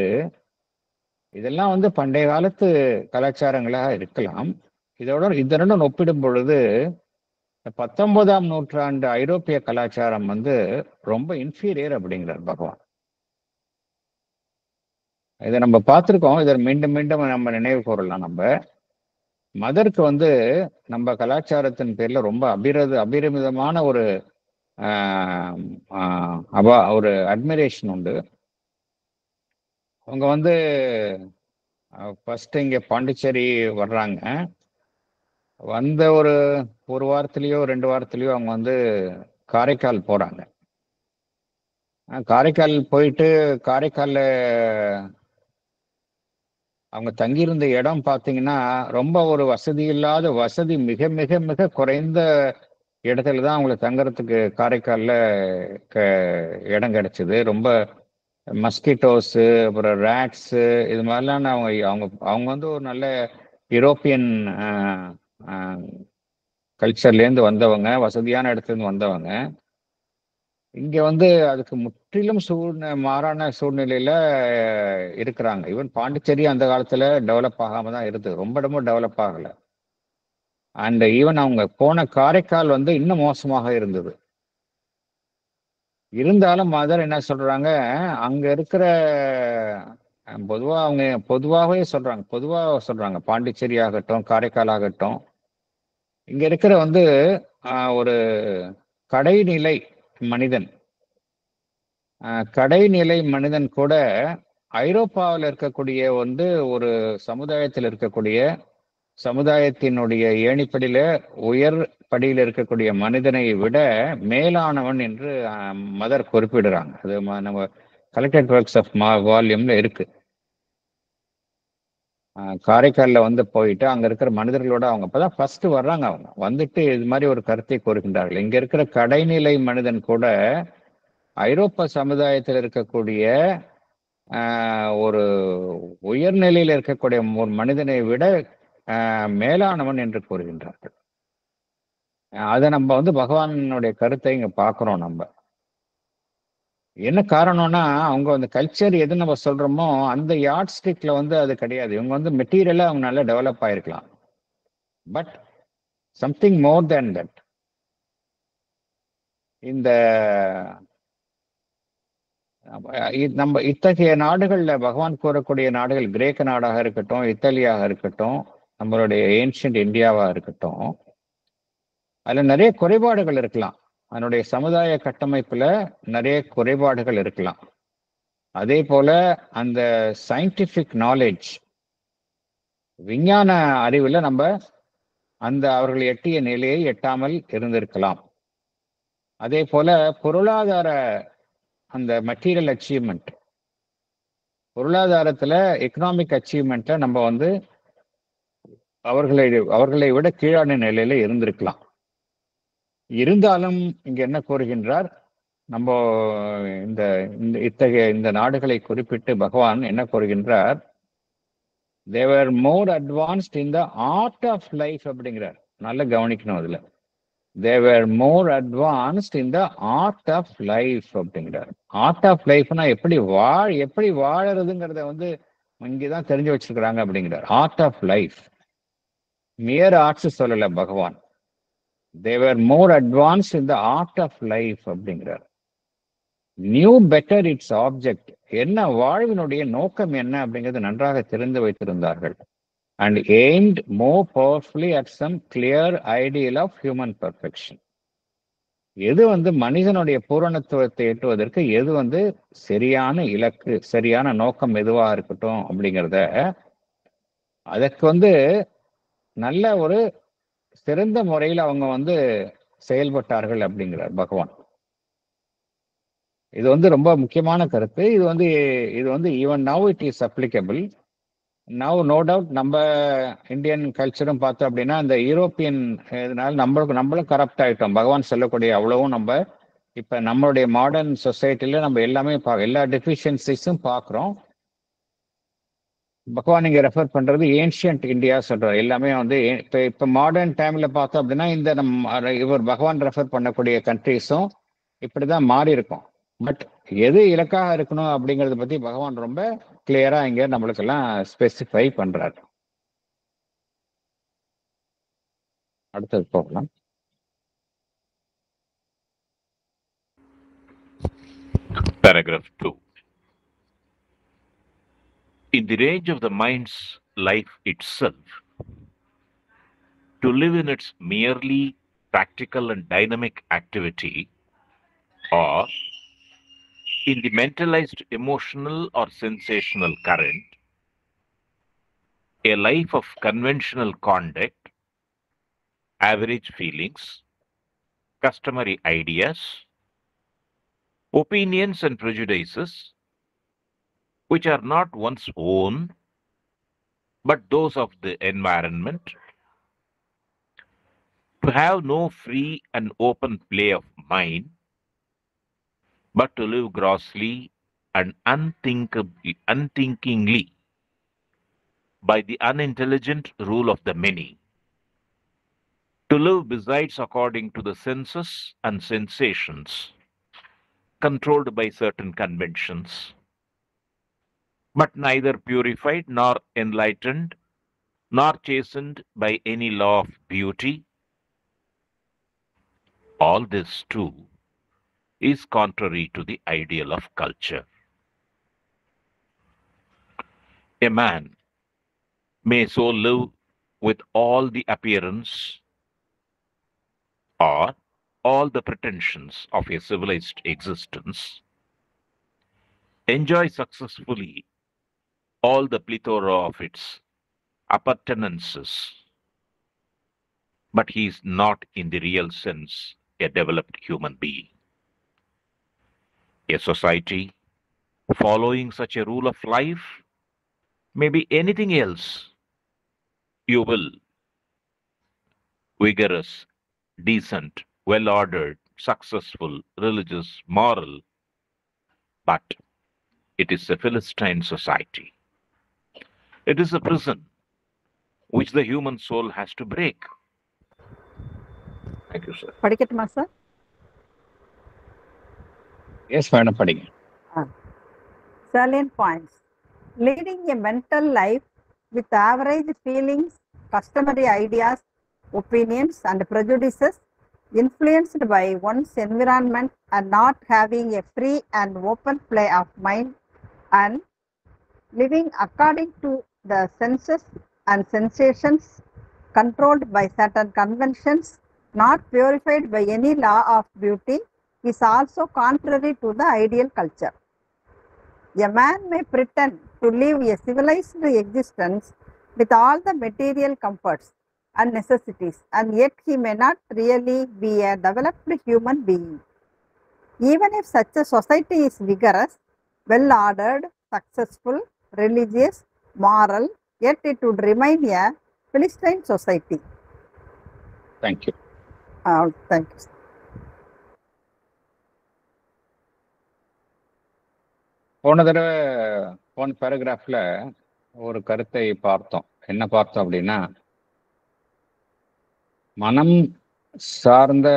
இதெல்லாம் வந்து பண்டைய காலத்து கலாச்சாரங்களாக இருக்கலாம். இதனுடன் ஒப்பிடும் பொழுது 19ஆம் நூற்றாண்டு ஐரோப்பிய கலாச்சாரம் வந்து ரொம்ப இன்ஃபீரியர் அப்படிங்கிறார் பகவான். இதை நம்ம பார்த்துருக்கோம். இதை மீண்டும் மீண்டும் நம்ம நினைவு கூறலாம். நம்ம மதருக்கு வந்து நம்ம கலாச்சாரத்தின் பேர்ல ரொம்ப அபிரமிதமான ஒரு ஒரு அட்மிரேஷன் உண்டு. அவங்க வந்து ஃபர்ஸ்ட் இங்க பாண்டிச்சேரி வர்றாங்க. வந்த ஒரு வாரத்திலேயோ 2 வாரத்திலேயோ அவங்க வந்து காரைக்கால் போறாங்க. காரைக்கால் போயிட்டு காரைக்கால்ல அவங்க தங்கியிருந்த இடம் பார்த்தீங்கன்னா ரொம்ப ஒரு வசதி மிக மிக மிக குறைந்த இடத்துல தான் அவங்களுக்கு தங்கறதுக்கு காரைக்கால்ல இடம் கிடைச்சது. ரொம்ப மஸ்கிட்டோஸு, அப்புறம் ரேட்ஸு, இது மாதிரிலாம் அவங்க வந்து ஒரு நல்ல யூரோப்பியன் கல்ச்சர்லேருந்து வந்தவங்க, வசதியான இடத்துலேருந்து வந்தவங்க. இங்க வந்து அதுக்கு முற்றிலும் மாறான சூழ்நிலையில இருக்கிறாங்க. ஈவன் பாண்டிச்சேரி அந்த காலத்துல டெவலப் ஆகாம தான் இருந்தது. ரொம்ப டெவலப் ஆகல. அண்ட் ஈவன் அவங்க போன காரைக்கால் வந்து இன்னும் மோசமாக இருந்தது. இருந்தாலும் மதர் என்ன சொல்றாங்க, அங்க இருக்கிற பொதுவாகவே சொல்றாங்க பாண்டிச்சேரி ஆகட்டும், காரைக்கால் ஆகட்டும், இங்க இருக்கிற வந்து ஒரு கடைநிலை மனிதன் கூட ஐரோப்பாவில் இருக்கக்கூடிய வந்து ஒரு சமுதாயத்தில் இருக்கக்கூடிய சமுதாயத்தினுடைய ஏணிப்படியில உயர் படியில் இருக்கக்கூடிய மனிதனை விட மேலானவன் என்று மதர் குறிப்பிடுறாங்க. அது நம்ம கலெக்டட் ஒர்க்ஸ் ஆஃப் வால்யூம்ல இருக்கு. காரைக்கால்ல வந்து போயிட்டு அங்க இருக்கிற மனிதர்களோட அவங்க அப்பதான் ஃபர்ஸ்ட் வர்றாங்க. அவங்க வந்துட்டு இது மாதிரி ஒரு கருத்தை கூறுகின்றார்கள். இங்க இருக்கிற கடைநிலை மனிதன் கூட ஐரோப்பா சமுதாயத்தில் இருக்கக்கூடிய ஒரு உயர்நிலையில் இருக்கக்கூடிய ஒரு மனிதனை விட மேலானவன் என்று கூறுகின்றார்கள். அதை நம்ம வந்து பகவானுடைய கருத்தை இங்க பார்க்கிறோம். நம்ம என்ன காரணம்னா, அவங்க அந்த கல்ச்சர் எது நம்ம சொல்றோமோ அந்த யார்ட் ஸ்டிக்ல வந்து அது கிடையாது. இவங்க வந்து மெட்டீரியலா அவங்க நல்லா டெவலப் ஆயிருக்கலாம். But something more than that. இந்த நம்ம இத்தகைய நாடுகள்ல பகவான் கூறக்கூடிய நாடுகள், கிரேக்க நாடாக இருக்கட்டும், இத்தாலியாக இருக்கட்டும், நம்மளுடைய ஏன்ஷியன்ட் இந்தியாவா இருக்கட்டும், அதுல நிறைய குறைபாடுகள் இருக்கலாம். அதனுடைய சமுதாய கட்டமைப்புல நிறைய குறைபாடுகள் இருக்கலாம். அதே போல அந்த சயின்டிபிக் நாலேஜ், விஞ்ஞான அறிவுல நம்ம அந்த அவர்கள் எட்டிய நிலையை எட்டாமல் இருந்திருக்கலாம். அதே போல பொருளாதார அந்த மெட்டீரியல் அச்சீவ்மெண்ட், பொருளாதாரத்துல எக்கனாமிக் அச்சீவ்மெண்ட்ல நம்ம வந்து அவர்களை விட கீழான நிலையில இருந்திருக்கலாம். இருந்தாலும் இங்க என்ன கூறுகின்றார், நம்ம இந்த நாடுகளை குறிப்பிட்டு பகவான் என்ன கூறுகின்றார், they were more advanced in the art of life அப்படிங்கிறார். நல்ல கவனிக்கணும் அதுல. They were more advanced in the art of life அப்படிங்கிறார். ஆர்ட் ஆஃப் லைஃப்னா எப்படி வாழறதுங்கிறத வந்து இங்கதான் தெரிஞ்சு வச்சிருக்கிறாங்க அப்படிங்கிறார். ஆர்ட் ஆஃப் லைஃப், மியர் ஆர்ட்ஸ் சொல்லல பகவான். They were more advanced in the art of life அப்படிங்கிறார். நியூ பெட்டர் இட்ஸ் ஆப்ஜெக்ட், என்ன வாழ்வினுடைய நோக்கம் என்ன அப்படிங்கிறது நன்றாக தெரிந்து வைத்திருந்தார்கள். And aimed more powerfully at some clear ideal of human perfection. எது வந்து மனிதனுடைய பூரணத்துவத்தை எட்டுவதற்கு எது வந்து சரியான இலக்கு, சரியான நோக்கம் எதுவா இருக்கட்டும் அப்படிங்கிறத அதற்கு வந்து நல்ல ஒரு சிறந்த முறையில் அவங்க வந்து செயல்பட்டார்கள் அப்படிங்கிறார் பகவான். இது வந்து ரொம்ப முக்கியமான கருத்து. இது வந்து even now it is applicable. Now no doubt நம்ம இந்தியன் கல்ச்சரும் பார்த்தோம் அப்படின்னா இந்த யூரோப்பியன் இதனால நம்மளும் கரப்ட் ஆயிட்டோம். பகவான் சொல்லக்கூடிய அவ்வளவும் நம்ம இப்ப நம்மளுடைய மாடர்ன் சொசைட்டில நம்ம எல்லாமே எல்லா டெஃபிஷியன்சிஸும் பார்க்குறோம். பகவான் இங்க ரெஃபர் பண்றது ஏன்ஷியன்ட் இந்தியா சொல்றாரு. எல்லாமே வந்து இப்ப மாடர்ன் டைம்ல பார்த்தோம் அப்படின்னா இந்த இவர் பகவான் ரெஃபர் பண்ணக்கூடிய கண்ட்ரிஸும் இப்படிதான் மாறி இருக்கும். பட் எது இலக்காக இருக்கணும் அப்படிங்கறத பத்தி பகவான் ரொம்ப கிளியரா இங்க நம்மளுக்கு எல்லாம் ஸ்பெசிஃபை பண்றாரு. அடுத்தது போகலாம். Paragraph 2. In the range of the mind's life itself, to live in its merely practical and dynamic activity, or in the mentalized emotional or sensational current, a life of conventional conduct, average feelings, customary ideas, opinions and prejudices, which are not one's own, but those of the environment, to have no free and open play of mind, but to live grossly and unthinkingly by the unintelligent rule of the many, to live besides according to the senses and sensations, controlled by certain conventions, but neither purified nor enlightened, nor chastened by any law of beauty. All this too is contrary to the ideal of culture. A man may so live with all the appearance or all the pretensions of a civilized existence, enjoy successfully all the plethora of its appurtenances, but he is not in the real sense a developed human being. A society following such a rule of life may be anything else. You will vigorous, decent, well-ordered, successful, religious, moral, but it is a Philistine society. It is a prison which the human soul has to break. Thank you, sir. படிக்கட்டுமா sir? Yes madam, படிங்க. Salient points. Leading a mental life with average feelings, customary ideas, opinions, and prejudices, influenced by one's environment, and not having a free and open play of mind, and living according to the senses and sensations, controlled by certain conventions, not purified by any law of beauty, is also contrary to the ideal culture. A man may pretend to live a civilized existence with all the material comforts and necessities, and yet he may not really be a developed human being. Even if such a society is vigorous, well-ordered, successful, religious, moral, yet it would remain a Philistine society. Thank you. Thank you. போன பேராகிராஃப்ல ஒரு கருத்தை பார்த்தோம். என்ன பார்த்தோம் அப்படின்னா, மனம் சார்ந்த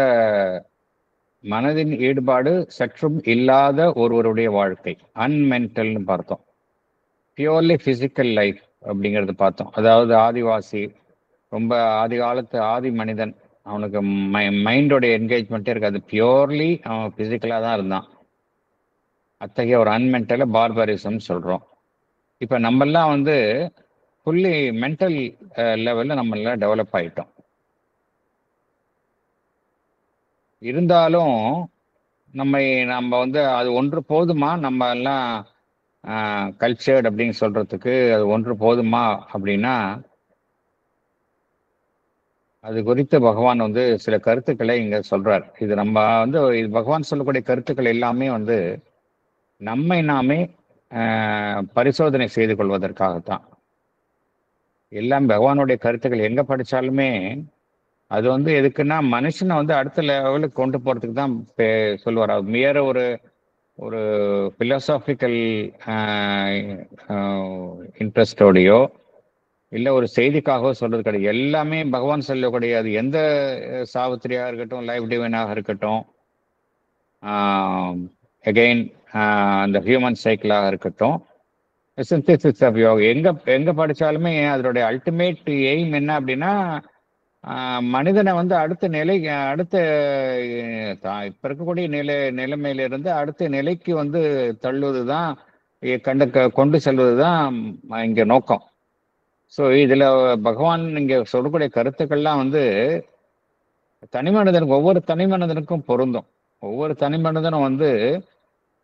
மனதின் ஈடுபாடு சற்றும் இல்லாத ஒருவருடைய வாழ்க்கை அன்மென்டல்னு பார்த்தோம். பியூர்லி பிசிக்கல் லைஃப் அப்படிங்கிறது பார்த்தோம். அதாவது ஆதிவாசி, ரொம்ப ஆதி காலத்து ஆதி மனிதன், அவனுக்கு மைண்டோடைய என்கேஜ்மெண்ட்டே இருக்காது. பியூர்லி அவன் பிசிக்கலாக தான் இருந்தான். அத்தகைய ஒரு அன்மென்டலை பார்பரிசம் சொல்கிறோம். இப்போ நம்மெல்லாம் வந்து ஃபுல்லி மென்டல் லெவலில் நம்மளாம் டெவலப் ஆகிட்டோம். இருந்தாலும் நம்ம வந்து அது ஒன்று போதுமா? நம்ம எல்லாம் கல்ச்சர்ட் அப்படின்னு சொல்றதுக்கு அது ஒன்று போதுமா அப்படின்னா, அது குறித்து பகவான் வந்து சில கருத்துக்களை இங்க சொல்றார். இது நம்ம வந்து இது பகவான் சொல்லக்கூடிய கருத்துக்கள் எல்லாமே வந்து நம்மை நாமே பரிசோதனை செய்து கொள்வதற்காகத்தான். எல்லாம் பகவானுடைய கருத்துக்கள் எங்க படிச்சாலுமே அது வந்து எதுக்குன்னா மனுஷனை வந்து அடுத்த லெவலுக்கு கொண்டு போறதுக்கு தான் சொல்லுவார். அது மேற ஒரு பிலோசாபிக்கல் இன்ட்ரெஸ்டோடையோ இல்லை ஒரு செய்திக்காகவோ சொல்றது கிடையாது. எல்லாமே பகவான் சொல்லக்கூடிய அது எந்த சாவித்திரியாக இருக்கட்டும், லைஃப் டிவைனாக இருக்கட்டும், அகெயின் அந்த ஹியூமன் சைக்கிளாக இருக்கட்டும், சிந்தசிஸ் ஆஃப் யோகா எங்க படித்தாலுமே அதனுடைய அல்டிமேட் எய்ம் என்ன அப்படின்னா, மனிதனை வந்து அடுத்த நிலை, அடுத்த இப்ப இருக்கக்கூடிய நிலைமையிலிருந்து அடுத்த நிலைக்கு வந்து தள்ளுவது தான், கொண்டு செல்வது தான் இங்க நோக்கம். ஸோ இதுல பகவான் இங்க சொல்லக்கூடிய கருத்துக்கள்லாம் வந்து தனி மனிதனுக்கு, ஒவ்வொரு தனி மனிதனுக்கும் பொருந்தும். ஒவ்வொரு தனி மனிதனும் வந்து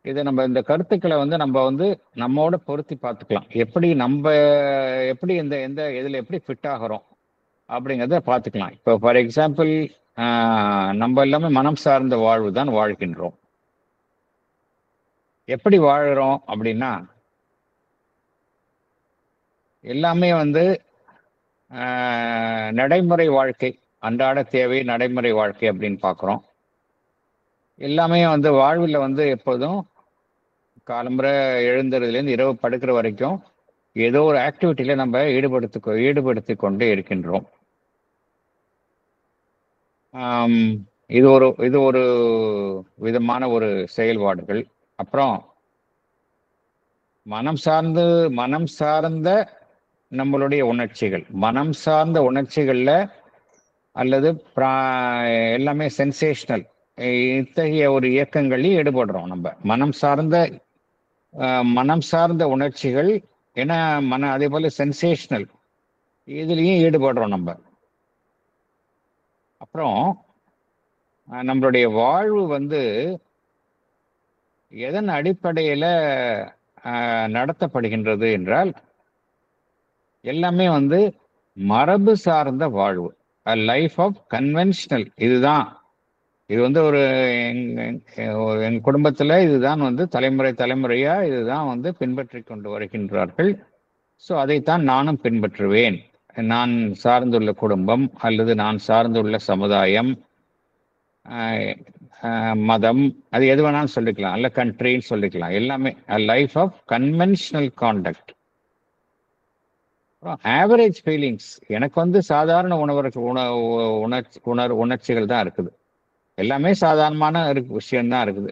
இதை நம்ம இந்த கருத்துக்களை வந்து நம்ம வந்து நம்மோட பொருத்தி பார்த்துக்கலாம். எப்படி எந்த இதுல எப்படி ஃபிட் ஆகிறோம் அப்படிங்கிறத பார்த்துக்கலாம். இப்போ ஃபார் எக்ஸாம்பிள், நம்ம எல்லாமே மனம் சார்ந்த வாழ்வு தான் வாழ்கின்றோம். எப்படி வாழுறோம் அப்படின்னா, எல்லாமே வந்து நடைமுறை வாழ்க்கை, அன்றாட தேவை நடைமுறை வாழ்க்கை அப்படின்னு பார்க்குறோம். எல்லாமே வந்து வாழ்வில் வந்து எப்போதும் காலம்புரை எழுந்துறதுலேருந்து இரவு படுக்கிற வரைக்கும் ஏதோ ஒரு ஆக்டிவிட்டியில நம்ம ஈடுபடுத்தி கொண்டே இருக்கின்றோம். இது ஒரு விதமான ஒரு செயல்பாடுகள். அப்புறம் மனம் சார்ந்த நம்மளுடைய உணர்ச்சிகள், மனம் சார்ந்த உணர்ச்சிகள்ல அல்லது எல்லாமே சென்சேஷனல், இத்தகைய ஒரு இயக்கங்களில் ஈடுபடுறோம். நம்ம மனம் சார்ந்த உணர்ச்சிகள் ஏன்னா அதே போல சென்சேஷனல் இதுலயும் ஈடுபடுறோம் நம்ம. அப்புறம் நம்மளுடைய வாழ்வு வந்து எதன் அடிப்படையில நடத்தப்படுகின்றது என்றால், எல்லாமே வந்து மரபு சார்ந்த வாழ்வு, லைஃப் ஆஃப் கன்வென்ஷனல். இது வந்து எங்க குடும்பத்துல இதுதான் வந்து தலைமுறையா இதுதான் வந்து பின்பற்றி கொண்டு வருகின்றார்கள். ஸோ அதைத்தான் நானும் பின்பற்றுவேன். நான் சார்ந்துள்ள குடும்பம் அல்லது நான் சார்ந்துள்ள சமுதாயம், மதம், அது எது வேணாலும் சொல்லிக்கலாம், அல்ல கண்ட்ரின்னு சொல்லிக்கலாம். எல்லாமே life of conventional contact. Average feelings, எனக்கு வந்து சாதாரண உணர்ச்சிகள் தான் இருக்குது. எல்லாமே சாதாரணமான விஷயம்தான் இருக்குது.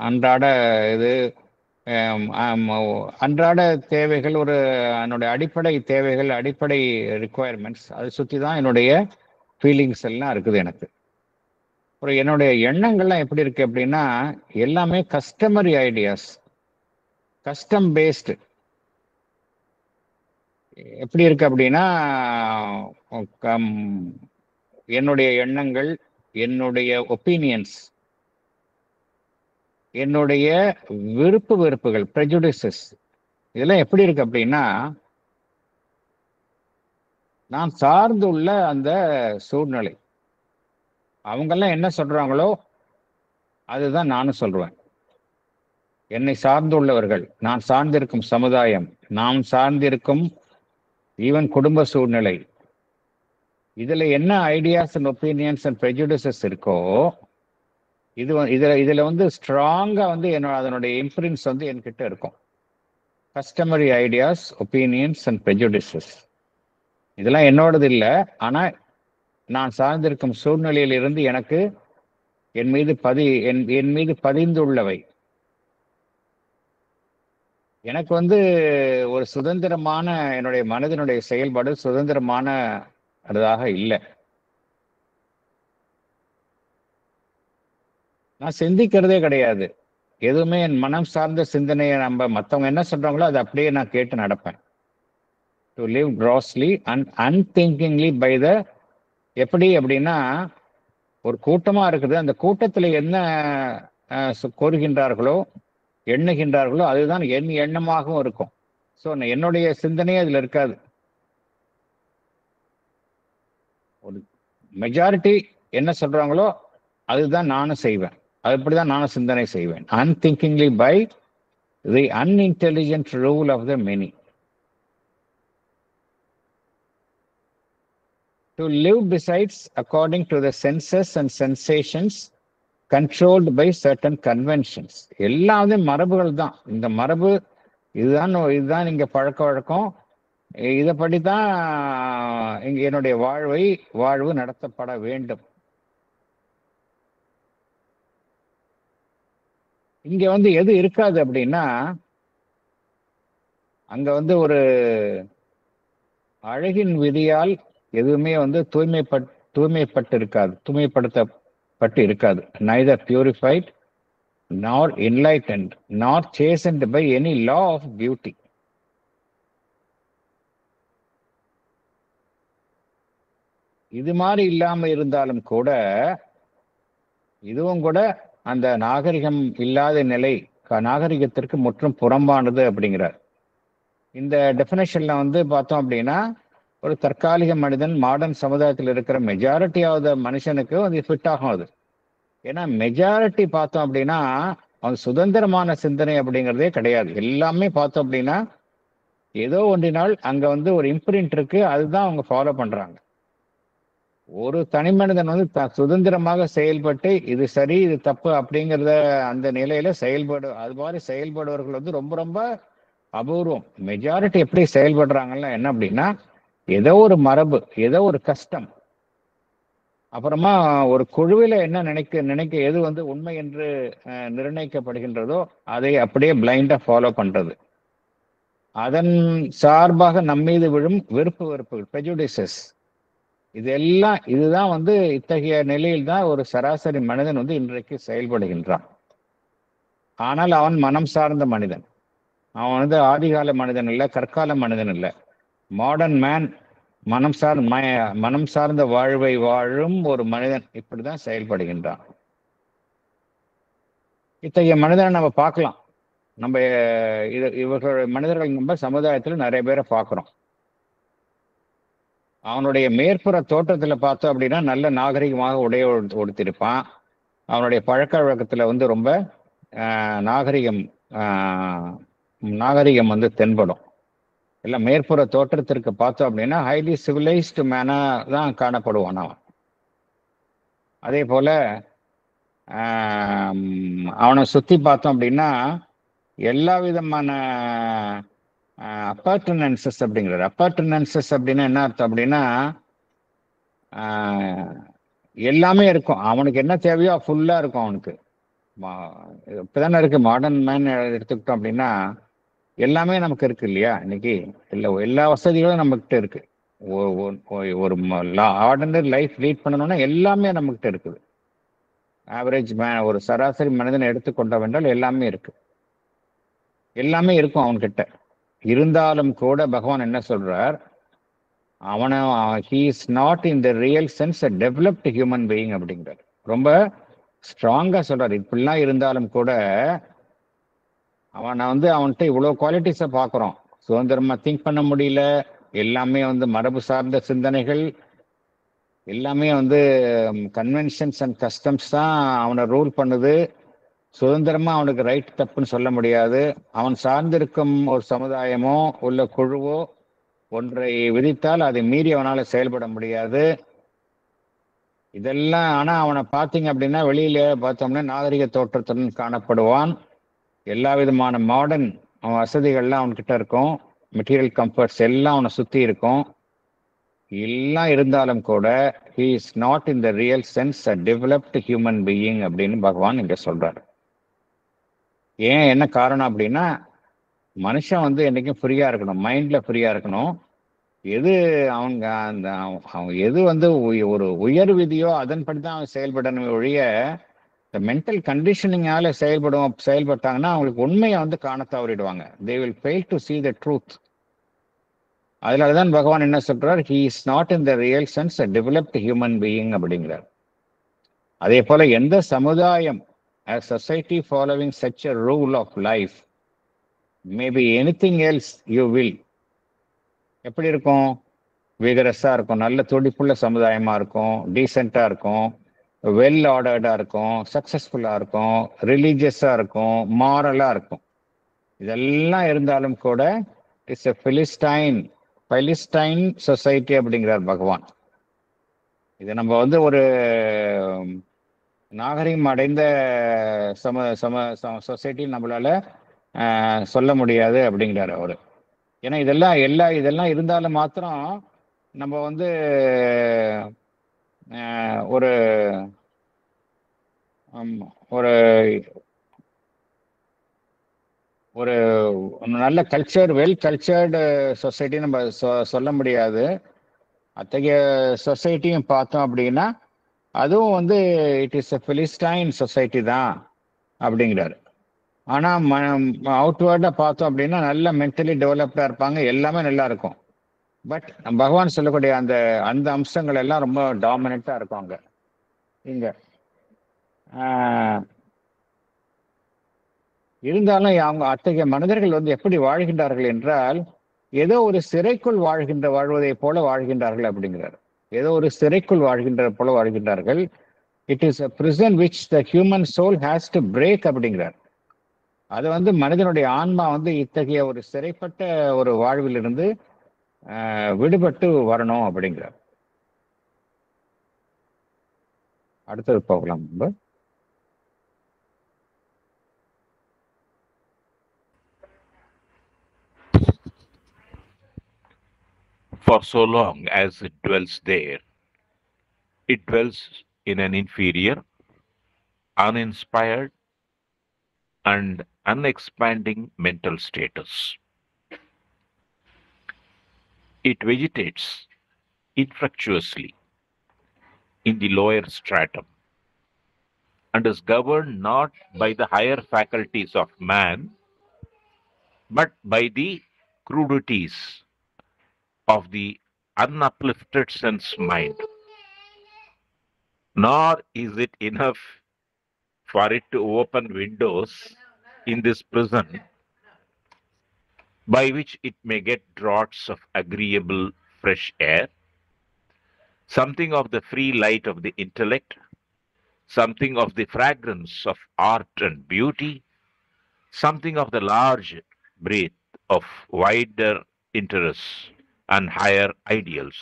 அன்றாட இது அன்றாட தேவைகள், என்னுடைய அடிப்படை தேவைகள், அடிப்படை ரிக்குவயர்மெண்ட்ஸ், அதை சுற்றி தான் என்னுடைய ஃபீலிங்ஸ் எல்லாம் இருக்குது. எனக்கு என்னுடைய எண்ணங்கள்லாம் எப்படி இருக்கு அப்படின்னா, எல்லாமே கஸ்டமரி ஐடியாஸ், கஸ்டம் பேஸ்டு. எப்படி இருக்கு அப்படின்னா, என்னுடைய எண்ணங்கள், என்னுடைய ஒப்பீனியன்ஸ், என்னுடைய விருப்பு வெறுப்புகள், ப்ரெஜுடிசஸ், இதெல்லாம் எப்படி இருக்கு அப்படின்னா, நான் சார்ந்துள்ள அந்த சூழ்நிலை, அவங்கெல்லாம் என்ன சொல்றாங்களோ அதுதான் நானும் சொல்றேன். என்னை சார்ந்துள்ளவர்கள், நான் சார்ந்திருக்கும் சமுதாயம், நாம் சார்ந்திருக்கும் ஈவன் குடும்ப சூழ்நிலை, இதுல என்ன ideas and opinions and prejudices இருக்கோ, இதுல வந்து ஸ்ட்ராங்கா வந்து அதனுடைய இம்ப்ரின்ஸ் வந்து என்கிட்ட இருக்கும். Customary ideas, opinions and prejudices, இதெல்லாம் என்னோடது இல்லை. ஆனா நான் சார்ந்திருக்கும் சூழ்நிலையிலிருந்து எனக்கு என் மீது பதிந்துள்ளவை. எனக்கு ஒரு சுதந்திரமான என்னுடைய மனதினுடைய செயல்பாடு சுதந்திரமானதாக இல்லை. நான் சிந்திக்கிறதே கிடையாது. எதுவுமே என் மனம் சார்ந்த சிந்தனையை மற்றவங்க என்ன சொல்றாங்களோ அதை அப்படியே நான் கேட்டு நடப்பேன். To live grossly and unthinkingly by the எப்படி அப்படின்னா, ஒரு கூட்டமா இருக்குது, அந்த கூட்டத்தில் என்ன கோருகின்றார்களோ எண்ணுகின்றார்களோ அதுதான் என் எண்ணமாகவும் இருக்கும். ஸோ என்னுடைய சிந்தனையே அதில் இருக்காது. ஒரு மெஜாரிட்டி என்ன சொல்றாங்களோ அதுதான் நானும் செய்வேன். அப்படிதான் நானும் சிந்தனை செய்வேன். unthinkingly by the unintelligent rule of the many. To live besides according to the senses and sensations controlled by certain conventions. எல்லாமே மரபுகள் தான். இந்த மரபு இதுதான் இங்க பழக்க வழக்கம். இதைப்படி தான் இங்க என்னுடைய வாழ்வு நடத்தப்பட வேண்டும். இங்க எது இருக்காது அப்படின்னா, அங்க ஒரு அழகின் விதியால் எதுவுமே தூய்மைப்படுத்தப்பட்டு இருக்காது. neither purified nor enlightened nor chastened by any law of beauty. இது மாதிரி இல்லாம இருந்தாலும் கூட இதுவும் கூட அந்த நாகரிகம் இல்லாத நிலை, நாகரிகத்திற்கு முற்றும் புறம்பானது அப்படிங்கிறார். இந்த டெஃபினேஷன்ல பார்த்தோம் அப்படின்னா, ஒரு தற்காலிக மனிதன் மாடர்ன் சமுதாயத்தில் இருக்கிற மெஜாரிட்டி ஆஃப் த மனுஷனுக்கு அது ஃபிட் ஆகும். அது ஏன்னா மெஜாரிட்டி பார்த்தோம் அப்படின்னா அவங்க சுதந்திரமான சிந்தனை அப்படிங்கிறதே கிடையாது. எல்லாமே பார்த்தோம் அப்படின்னா ஏதோ ஒன்றினால் அங்க ஒரு இம்ப்ரிண்ட் இருக்கு, அதுதான் அவங்க ஃபாலோ பண்றாங்க. ஒரு தனி மனிதன் சுதந்திரமாக செயல்பட்டு இது சரி இது தப்பு அப்படிங்கிறத அந்த நிலையில அது மாதிரி செயல்படுவர்கள் ரொம்ப ரொம்ப அபூர்வம். மெஜாரிட்டி எப்படி செயல்படுறாங்கன்னா என்ன அப்படின்னா, ஏதோ ஒரு மரபு, ஏதோ ஒரு கஷ்டம், அப்புறமா ஒரு குழுவில என்ன நினைக்க எது உண்மை என்று நிர்ணயிக்கப்படுகின்றதோ அதை அப்படியே பிளைண்டா ஃபாலோ பண்றது. அதன் சார்பாக நம்மீது விழும் வெறுப்புகள், ப்ரெஜுடிசஸ், இதுதான் இத்தகைய நிலையில் தான் ஒரு சராசரி மனிதன் இன்றைக்கு செயல்படுகின்றான். ஆனால் அவன் மனம் சார்ந்த மனிதன். அவன் ஆதிகால மனிதன் இல்லை, கற்கால மனிதன் இல்லை. மாடர்ன் மேன் மனம் சார்ந்த வாழ்வை வாழும் ஒரு மனிதன் இப்படிதான் செயல்படுகின்றான். இத்தகைய மனிதனை நம்ம பார்க்கலாம். நம்ம மனிதர்கள் நம்ம சமுதாயத்தில் நிறைய பேரை பார்க்கிறோம். அவனுடைய மேற்புற தோற்றத்துல பார்த்தோம் அப்படின்னா நல்ல நாகரிகமாக உடைய உடுத்திருப்பான். அவனுடைய பழக்க வழக்கத்துல ரொம்ப நாகரிகம் தென்படும். எல்லாம் மேற்புற தோற்றத்திற்கு பார்த்தோம் அப்படின்னா ஹைலி சிவிலைஸ்டு மேனா தான் காணப்படுவான் அவன். அதே போல அவனை சுத்தி பார்த்தோம் அப்படின்னா எல்லா விதமான அப்பர்டனன்சஸ் அப்படிங்கிறார். அப்பர்டனன்சஸ் அப்படின்னா என்ன அர்த்தம் அப்படின்னா, எல்லாமே இருக்கும். அவனுக்கு என்ன தேவையோ ஃபுல்லா இருக்கும் அவனுக்கு. இப்பதானே இருக்கு மாடர்ன் மேன் எடுத்துக்கிட்டோம் அப்படின்னா எல்லாமே நமக்கு இருக்கு இல்லையா? இன்னைக்கு எல்லா வசதிகளும் நம்மகிட்ட இருக்கு. ஒரு ஆர்டினரி லைஃப் லீட் பண்ணணும்னா எல்லாமே நம்மகிட்ட இருக்குது. ஆவரேஜ் ஒரு சராசரி மனிதனை எடுத்துக்கொண்டோம் என்றால் எல்லாமே இருக்கு, எல்லாமே இருக்கும் அவன்கிட்ட. இருந்தாலும் கூட பகவான் என்ன சொல்றார், he is not in the real sense a developed human being அப்படிங்கிறார். ரொம்ப ஸ்ட்ராங்கா சொல்றாரு. இப்படிலாம் இருந்தாலும் கூட அவன்கிட்ட இவ்வளவு குவாலிட்டிஸை பார்க்குறோம். சுதந்திரமா திங்க் பண்ண முடியல, எல்லாமே மரபு சார்ந்த சிந்தனைகள், எல்லாமே கன்வென்ஷன்ஸ் அண்ட் கஸ்டம்ஸ் தான் அவனை ரூல் பண்ணுது. சுதந்திரமா அவனுக்கு ரைட் தப்புன்னு சொல்ல முடியாது. அவன் சார்ந்திருக்கும் ஒரு சமுதாயமோ உள்ள குழுவோ ஒன்றை விதித்தால் அதை மீறி அவனால செயல்பட முடியாது. இதெல்லாம் ஆனா அவனை பார்த்தீங்க அப்படின்னா வெளியில பார்த்தோம்னா நாகரிக தோற்றத்துடன் காணப்படுவான். எல்லா விதமான மாடர்ன் வசதிகள்லாம் அவன்கிட்ட இருக்கும். மெட்டீரியல் கம்ஃபர்ட்ஸ் எல்லாம் அவனை சுத்தி இருக்கும். எல்லாம் இருந்தாலும் கூட he is not in the real sense a developed human being அப்படின்னு பகவான் இங்க சொல்றாரு. ஏன் என்ன காரணம் அப்படின்னா, மனுஷன் வந்து என்னைக்கும் ஃப்ரீயா இருக்கணும், மைண்ட்ல ஃப்ரீயா இருக்கணும். எது அவங்க அந்த அவங்க எது வந்து ஒரு உயர் விதியோ அதன்படி தான் அவன் செயல்படணுமே ஒழிய இந்த மென்டல் கண்டிஷனிங்கால செயல்பட்டாங்கன்னா அவங்களுக்கு உண்மையை வந்து காண தவறிடுவாங்க. They will fail to see the truth. அதனாலதான் பகவான் என்ன சொல்றார், he is not in the real sense a developed human being அப்படிங்கிறார். அதே போல எந்த சமுதாயம், a society following such a rule of life, maybe anything else you will, எப்படி இருக்கும், விகரஸா இருக்கும், நல்ல துடிப்புள்ள சமுதாயமா இருக்கும், டீசெண்டா இருக்கும், வெல் ஆர்டர்டா இருக்கும், சக்சஸ்ஃபுல்லா இருக்கும், ரிலீஜியஸா இருக்கும், மாரலா இருக்கும். இதெல்லாம் இருந்தாலும் கூட இட்ஸ் எ பலிஸ்டைன் சொசைட்டி அப்படிங்கிறார் பகவான். இது நம்ம வந்து ஒரு நாகரிகம் அடைந்த சொசைட்டி நம்மளால சொல்ல முடியாது அப்படிங்கிறார் அவரு. ஏன்னா இதெல்லாம் இருந்தாலும் மாத்திரம் நம்ம வந்து ஒரு ஒரு ஒரு நல்ல வெல் கல்ச்சர்டு சொசைட்டி நம்ம சொல்ல முடியாது. அத்தகைய சொசைட்டியும் பார்த்தோம் அப்படின்னா அதுவும் வந்து it is a Philistine society தான் அப்படிங்கிறாரு. ஆனால் அவுட்வேர்டாக பார்த்தோம் அப்படின்னா நல்ல மென்டலி டெவலப்டாக இருப்பாங்க, எல்லாமே நல்லா இருக்கும். பட் பகவான் சொல்லக்கூடிய அந்த அம்சங்கள் எல்லாம் ரொம்ப டாமினண்ட்டாக இருக்கும் அங்கே. இங்கே இருந்தாலும் அவங்க அத்தகைய மனிதர்கள் வந்து எப்படி வாழ்கின்றார்கள் என்றால், ஏதோ ஒரு சிறைக்குள் வாழ்வதை போல வாழ்கின்றார்கள் அப்படிங்கிறார். ஏதோ ஒரு சிறைக்குள் போல வாழ்கின்றார்கள். It is a prison which the human soul has to break அப்படிங்கிறார். அது வந்து மனிதனுடைய ஆன்மா வந்து இத்தகைய ஒரு சிறைப்பட்ட ஒரு வாழ்விலிருந்து விடுபட்டு வரணும் அப்படிங்கிறார். அடுத்தது போகலாம். For so long as it dwells there, it dwells in an inferior, uninspired, and unexpanding mental status. It vegetates infructuously in the lower stratum and is governed not by the higher faculties of man, but by the crudities of the unuplifted sense mind. Nor is it enough for it to open windows in this prison by which it may get draughts of agreeable fresh air, something of the free light of the intellect, something of the fragrance of art and beauty, something of the large breadth of wider interests and higher ideals.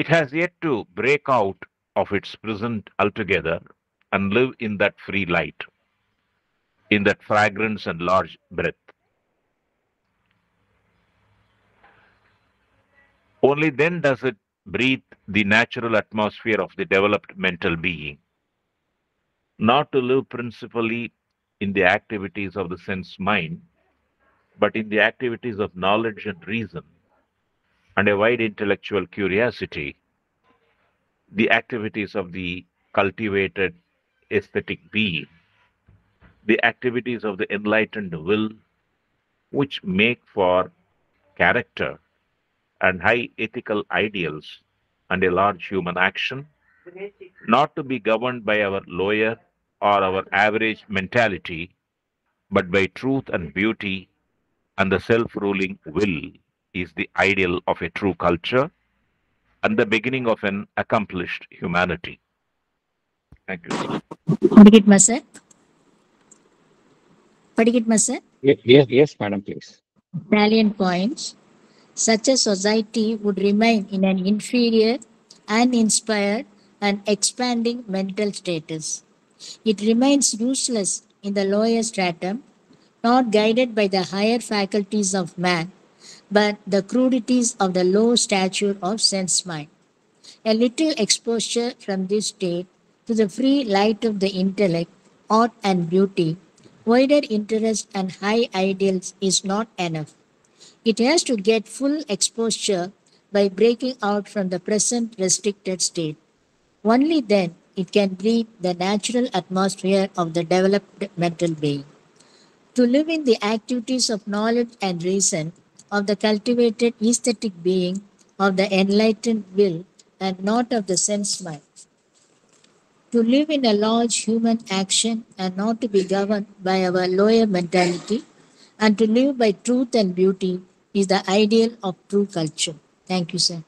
It has yet to break out of its prison altogether and live in that free light, in that fragrance and large breadth. Only then does it breathe the natural atmosphere of the developed mental being, not to live principally in the activities of the sense mind, but in the activities of knowledge and reason, and a wide intellectual curiosity, the activities of the cultivated aesthetic being, the activities of the enlightened will, which make for character and high ethical ideals and a large human action, not to be governed by our lower or our average mentality, but by truth and beauty, and the self-ruling will is the ideal of a true culture and the beginning of an accomplished humanity. Thank you. Padigit Master? Yes, madam, please. Salient points. Such a society would remain in an inferior, uninspired, and expanding mental status. It remains useless in the lower stratum, not guided by the higher faculties of man, but the crudities of the low stature of sense mind. A little exposure from this state to the free light of the intellect, art and beauty, wider interest and high ideals is not enough. It has to get full exposure by breaking out from the present restricted state. Only then it can breathe the natural atmosphere of the developed mental being. To live in the activities of knowledge and reason, of the cultivated aesthetic being, of the enlightened will, and not of the sense mind. To live in a large human action and not to be governed by our lower mentality, and to live by truth and beauty is the ideal of true culture. Thank you, sir.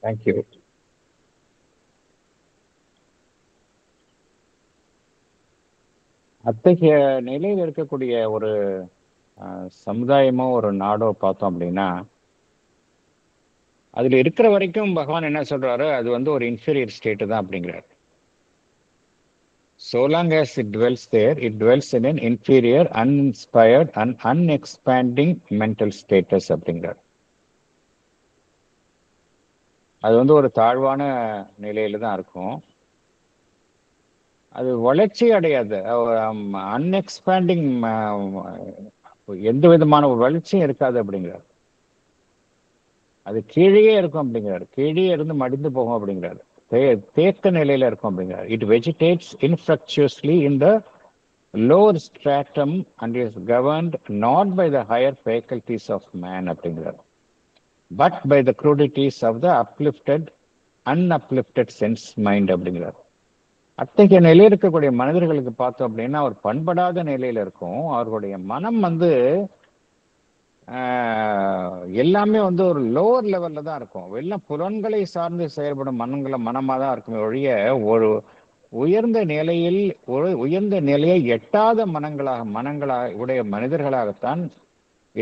Thank you. அத்தகைய நிலையில் இருக்கக்கூடிய ஒரு சமுதாயமோ ஒரு நாடோ பார்த்தோம் அப்படின்னா அதுல இருக்கிற வரைக்கும் பகவான் என்ன சொல்றாரு, அது வந்து ஒரு இன்ஃபீரியர் ஸ்டேட் தான் அப்படிங்கிறார். So long as it dwells there, it dwells in an inferior, uninspired and unexpanding mental status அப்படிங்கிறார். அது வந்து ஒரு தாழ்வான நிலையில தான் இருக்கும். அது வளர்ச்சி அடையாது, அன்எக்ஸ்பேண்டிங், எந்த விதமான ஒரு வளர்ச்சியும் இருக்காது அப்படிங்கிறார். அது கீழே இருக்கும் அப்படிங்கிறார். கீழே இருந்து மடிந்து போகும் அப்படிங்கிறார். தேக்க நிலையில இருக்கும் அப்படிங்கிறார். It vegetates infructuously in the lower stratum and is governed not by the higher faculties of man அப்படிங்கிறார், but by the crudities of the uplifted unuplifted sense mind அப்படிங்கிறார். அத்தகைய நிலையில் இருக்கக்கூடிய மனிதர்களுக்கு பார்த்தோம் அப்படின்னா அவர் பண்படாத நிலையில இருக்கும். அவர்களுடைய மனம் வந்து எல்லாமே வந்து ஒரு லோவர் லெவல்ல தான் இருக்கும். எல்லாம் புலன்களை சார்ந்து செயல்படும் மனமா தான் இருக்குமே ஒழிய ஒரு உயர்ந்த நிலையில் உயர்ந்த நிலையை எட்டாத மனங்களாக உடைய மனிதர்களாகத்தான்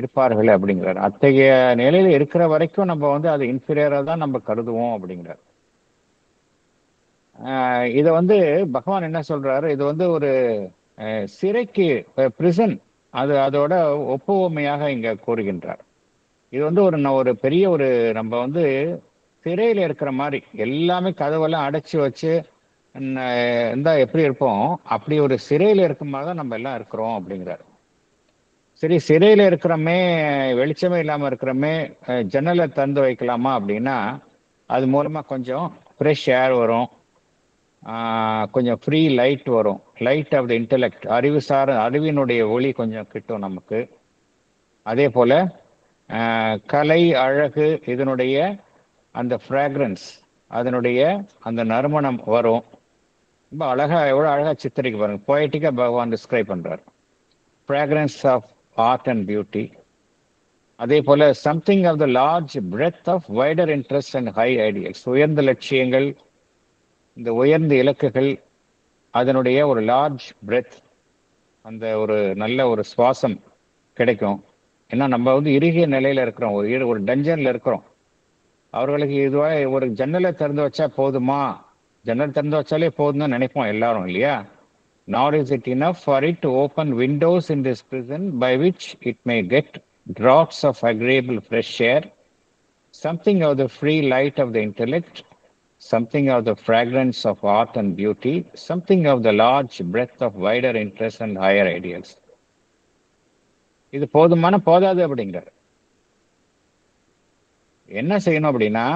இருப்பார்கள் அப்படிங்கிறார். அத்தகைய நிலையில இருக்கிற வரைக்கும் நம்ம வந்து அது இன்ஃபீரியரா தான் நம்ம கருதுவோம் அப்படிங்கிறார். இதை வந்து பகவான் என்ன சொல்றாரு, இது வந்து ஒரு சிறைக்கு பிரிசன், அதோட ஒப்புவமையாக இங்க கூறுகின்றார். இது வந்து ஒரு பெரிய ஒரு நம்ம வந்து சிறையில இருக்கிற மாதிரி எல்லாமே கதவெல்லாம் அடைச்சி வச்சு இருந்தா எப்படி இருப்போம், அப்படி ஒரு சிறையில இருக்கிற மாதிரி தான் நம்ம எல்லாம் இருக்கிறோம் அப்படிங்கிறார். சரி, சிறையில இருக்கிறோமே, வெளிச்சமே இல்லாம இருக்கிறோமே, ஜன்னலை திறந்து வைக்கலாமா அப்படின்னா அது மூலமா கொஞ்சம் ஃப்ரெஷ் ஏர் வரும், கொஞ்சம் ஃப்ரீ லைட் வரும், லைட் ஆஃப் த இன்டெலெக்ட், அறிவினுடைய ஒளி கொஞ்சம் கிட்டும் நமக்கு. அதே போல கலை அழகு இதனுடைய அந்த ஃப்ராக்ரன்ஸ், அதனுடைய அந்த நறுமணம் வரும். ரொம்ப அழகா, எவ்வளோ அழகா சித்தரிக்க பாருங்க, பொயட்டிக்கா பகவான் டிஸ்கிரைப் பண்றார். Fragrance of art and beauty. அதே போல something of the large breath of wider interest and high ideals, உயர்ந்த லட்சியங்கள், இந்த உயர்ந்த இலக்குகள், அதனுடைய ஒரு லார்ஜ் பிரெத், அந்த ஒரு நல்ல ஒரு சுவாசம் கிடைக்கும். ஏன்னா நம்ம வந்து இறுகிய நிலையில இருக்கிறோம், ஒரு டஞ்சன்ல இருக்கிறோம். அவர்களுக்கு இதுவாக ஒரு ஜன்னலை திறந்து வச்சா போதுமா, ஜன்னல் திறந்து வச்சாலே போதும் தான் நினைப்போம் எல்லாரும், இல்லையா? Nor is it enough for it to open windows in this prison by which it may get draughts of agreeable fresh air, something of the free light of the intellect, something of the fragrance of art and beauty, something of the large breadth of wider interest and higher ideals. இது போதாது அப்படிங்கிறார். என்ன செய்யணும் அப்படின்னா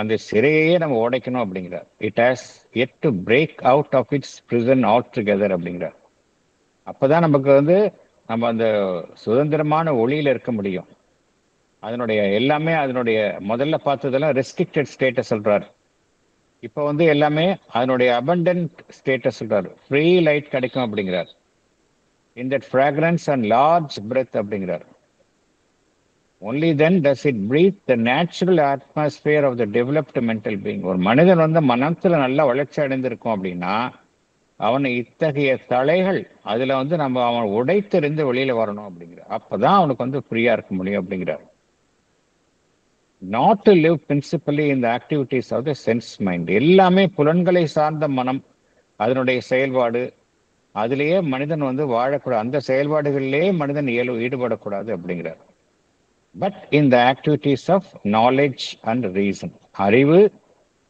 அந்த சிறையே நம்ம உடைக்கணும் அப்படிங்கிறார். It has yet to break out of its prison altogether அப்படிங்கிறார். அப்பதான் நமக்கு வந்து நம்ம அந்த சுதந்திரமான ஒளியில இருக்க முடியும். அதனுடைய எல்லாமே அதனுடைய முதல்ல பார்த்ததெல்லாம் ரெஸ்ட்ரிக்டட் ஸ்டேட்டஸ் சொல்றாரு. இப்போ வந்து எல்லாமே அதனுடைய அபண்டன்ட் ஸ்டேட்டஸ் சொல்றாரு. ஃப்ரீ லைட் கிடைக்கும் அப்படிங்கிறார். In that fragrance and large breath அப்படிங்கிறார். Only then does it breathe the natural atmosphere of the developed mental being. ஒரு மனிதன் வந்து மனத்துல நல்லா வளர்ச்சி அடைந்திருக்கும் அப்படின்னா அவனை இத்தகைய தலைகள் அதுல வந்து நம்ம அவன் உடைத்தெறிந்து வெளியில வரணும் அப்படிங்கிற, அப்பதான் அவனுக்கு வந்து ஃப்ரீயா இருக்க முடியும் அப்படிங்கிறார். Not to live principally in the activities of the sense mind. எல்லாமே புலன்களை சார்ந்த மனம், அதனுடைய செயல்பாடு, அதிலேயே மனிதன் வந்து வாழக்கூடாது, அந்த செயல்பாடுகளிலேயே மனிதன் ஈடுபடக்கூடாது அப்படிங்கிறார். But in the activities of knowledge and reason, அறிவு,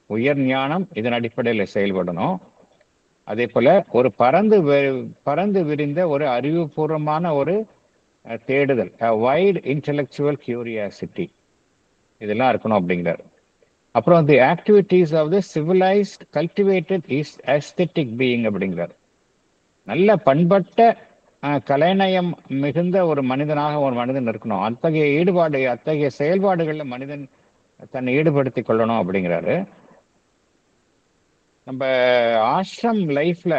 உயர் ஞானம், இதன் அடிப்படையில் செயல்படணும். அதே போல ஒரு பறந்து விரிந்த ஒரு அறிவுபூர்வமான ஒரு தேடுதல், வைட் இன்டெலெக்சுவல் கியூரியாசிட்டி, இதெல்லாம் இருக்கணும் அப்படிங்கிறார். அப்புறம் the activities of the civilised cultivated aesthetic being அப்படிங்கிறார். நல்ல பண்பட்ட கலைநயம் மிகுந்த ஒரு மனிதனாக ஒரு மனிதன் இருக்கணும். அத்தகைய ஈடுபாடு, அத்தகைய செயல்பாடுகளில் மனிதன் தன்னை ஈடுபடுத்தி கொள்ளணும் அப்படிங்கிறாரு. நம்ம ஆஷ்ரம் லைஃப்ல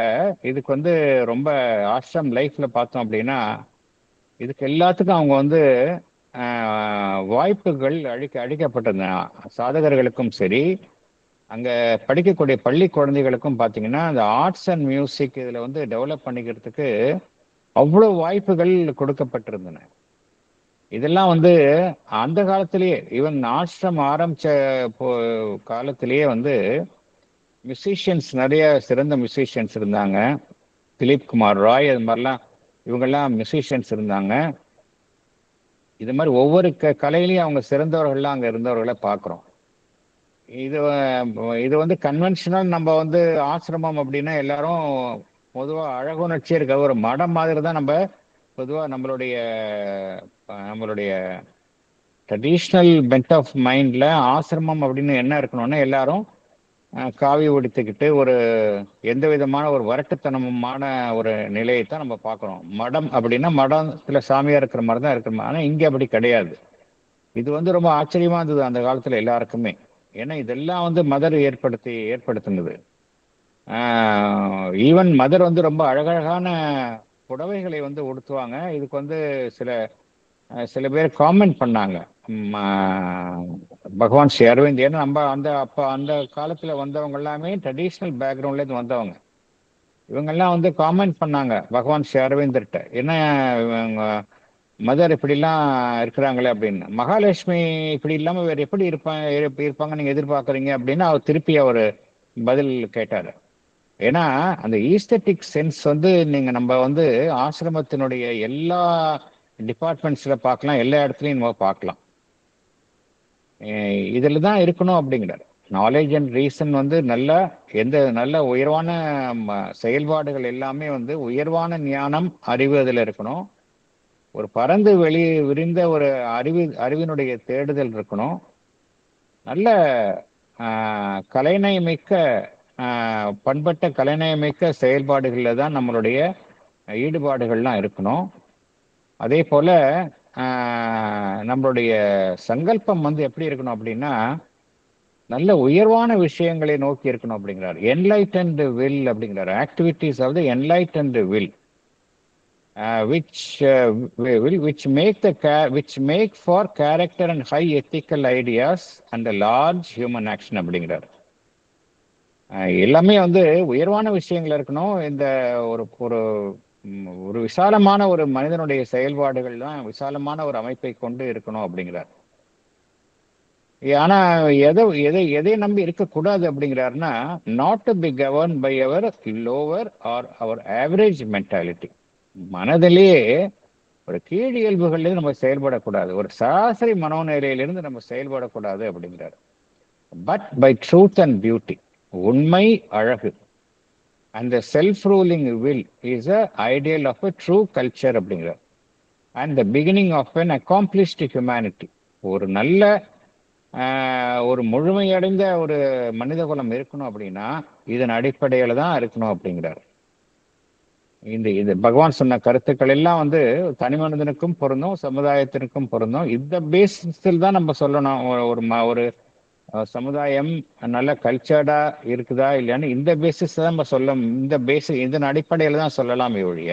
இதுக்கு வந்து ரொம்ப ஆஷ்ரம் லைஃப்ல பார்த்தோம் அப்படின்னா இதுக்கு எல்லாத்துக்கும் அவங்க வந்து வாய்ப்புகள் அளிக்கப்பட்டது. சாதகர்களுக்கும் சரி, அங்க படிக்கக்கூடிய பள்ளி குழந்தைகளுக்கும் பார்த்தீங்கன்னா அந்த ஆர்ட்ஸ் அண்ட் மியூசிக் இதுல வந்து டெவலப் பண்ணிக்கிறதுக்கு அவ்வளவு வாய்ப்புகள் கொடுக்கப்பட்டிருந்தன. இதெல்லாம் வந்து அந்த காலத்திலேயே, ஈவன் ஆஷ்ரம் ஆரம்பிச்ச காலத்திலேயே வந்து மியூசிஷியன்ஸ், நிறைய சிறந்த மியூசிஷியன்ஸ் இருந்தாங்க. திலீப் குமார் ராய், அது மாதிரிலாம் இவங்கெல்லாம் மியூசிஷியன்ஸ் இருந்தாங்க. இது மாதிரி ஒவ்வொரு கலையிலையும் அவங்க சிறந்தவர்கள்லாம் அங்கே இருந்தவர்களை பார்க்குறோம். இது வந்து கன்வென்ஷனல், நம்ம வந்து ஆசிரமம் அப்படின்னா எல்லாரும் பொதுவாக அழகுணர்ச்சி இருக்க ஒரு மடம் மாதிரி தான் நம்ம பொதுவாக நம்மளுடைய ட்ரெடிஷ்னல் பென்ட் ஆஃப் மைண்டில் ஆசிரமம் அப்படின்னு என்ன இருக்கணும்னா எல்லாரும் காவி உடுத்திக்கிட்டு ஒரு எந்த விதமான ஒரு வரட்டுத்தனமான ஒரு நிலையை தான் நம்ம பார்க்குறோம். மடம் அப்படின்னா மடத்துல சாமியா இருக்கிற மாதிரி தான் இருக்கிற மாதிரி. ஆனால் இங்கே அப்படி கிடையாது. இது வந்து ரொம்ப ஆச்சரியமா இருந்தது அந்த காலத்துல எல்லாருக்குமே. ஏன்னா இதெல்லாம் வந்து மதர் ஏற்படுத்தினது. ஈவன் மதர் வந்து ரொம்ப அழகழகான புடவைகளை வந்து உடுத்துவாங்க. இதுக்கு வந்து சில பேர் காமெண்ட் பண்ணாங்க, பகவான் ஸ்ரீ அரவிந்த். ஏன்னா நம்ம அந்த காலத்துல வந்தவங்க எல்லாமே ட்ரெடிஷ்னல் பேக்ரவுண்ட்ல இருந்து வந்தவங்க. இவங்கெல்லாம் வந்து காமெண்ட் பண்ணாங்க பகவான் ஸ்ரீ அரவிந்தர்கிட்ட, என்ன மதர் இப்படிலாம் இருக்கிறாங்களே அப்படின்னு. மகாலட்சுமி இப்படி இல்லாம வேற எப்படி இருப்பாங்க நீங்க எதிர்பார்க்குறீங்க அப்படின்னு அவர் திருப்பி அவர் பதில் கேட்டாரு. ஏன்னா அந்த ஈஸ்தட்டிக் சென்ஸ் வந்து நம்ம வந்து ஆசிரமத்தினுடைய எல்லா டிபார்ட்மெண்ட்ஸ்ல பார்க்கலாம், எல்லா இடத்துலையும் நம்ம பார்க்கலாம். இதுல தான் இருக்கணும் அப்படிங்கிறார். நாலேஜ் அண்ட் ரீசன் வந்து நல்ல உயர்வான செயல்பாடுகள் எல்லாமே வந்து உயர்வான ஞானம், அறிவு அதில் இருக்கணும். ஒரு பறந்து விரிந்த ஒரு அறிவினுடைய தேடுதல் இருக்கணும். நல்ல கலைநயமிக்க பண்பட்ட கலைநயமிக்க செயல்பாடுகளில் தான் நம்மளுடைய ஈடுபாடுகள்லாம் இருக்கணும். அதே போல நம்மளுடைய சங்கல்பம் வந்து எப்படி இருக்கணும் அப்படின்னா நல்ல உயர்வான விஷயங்களை நோக்கி இருக்கணும் அப்படிங்கிறார். என்லைட்டன்ட் வில் அப்படிங்கிறார். Activities of the enlightened will which make for character and high ethical ideas and a large human action அப்படிங்கிறார். எல்லாமே வந்து உயர்வான விஷயங்கள் இருக்கணும். இந்த ஒரு விசாலமான ஒரு மனிதனுடைய செயல்பாடுகள் தான் விசாலமான ஒரு அமைப்பை கொண்டு இருக்கணும் அப்படிங்கிறார். ஆனா எதை நம்பி இருக்கக்கூடாது அப்படிங்கிறாருன்னா, not to be govern by our lower or our average mentality. மனதிலேயே ஒரு கீழ் இயல்புகளிலிருந்து நம்ம செயல்படக்கூடாது, ஒரு சராசரி மனோநிலையிலிருந்து நம்ம செயல்படக்கூடாது அப்படிங்கிறார். But by truth and beauty, உண்மை, அழகு, and the self-ruling will is a ideal of a true culture அப்படிங்கிறார். and the beginning of an accomplished humanity. ஒரு நல்ல ஒரு முழுமையடைந்த ஒரு மனித குலம் இருக்கணும் அப்படின்னா இதன் அடிப்படையில தான் இருக்கணும் அப்படிங்கிறார். இது பகவான் சொன்ன கருத்துக்கள் எல்லாம் வந்து தனி மனிதனுக்கும் பொருந்தும், சமுதாயத்திற்கும் பொருந்தும். இந்த பேசிஸில் தான் நம்ம சொல்லணும். ஒரு சமுதாயம் நல்ல கல்ச்சர்டா இருக்குதா இல்லையான்னு இந்த பேசிஸ் தான் நம்ம இதன் அடிப்படையில தான் சொல்லலாமே ஒழிய,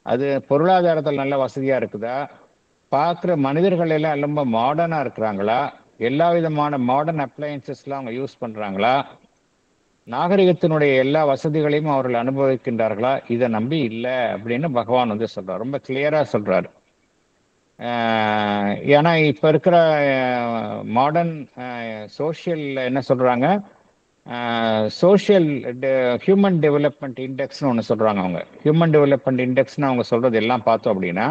அது பொருளாதாரத்தில் நல்ல வசதியா இருக்குதா, பார்க்குற மனிதர்கள் எல்லாம் ரொம்ப மாடர்னா இருக்கிறாங்களா, எல்லா விதமான மாடர்ன் அப்ளையன்சஸ்லாம் அவங்க யூஸ் பண்றாங்களா, நாகரிகத்தினுடைய எல்லா வசதிகளையும் அவர்கள் அனுபவிக்கின்றார்களா? இதை நம்பி இல்லை அப்படின்னு பகவான் வந்து சொல்றார். ரொம்ப கிளியரா சொல்றாரு. ஏன்னா இப்ப இருக்கிற மாடர்ன் சோஷியல் என்ன சொல்றாங்க, சோஷியல் ஹியூமன் டெவலப்மெண்ட் இண்டெக்ஸ்னு ஒன்று சொல்றாங்க. அவங்க ஹியூமன் டெவலப்மெண்ட் இண்டெக்ஸ்னு அவங்க சொல்றது எல்லாம் பார்த்தோம் அப்படின்னா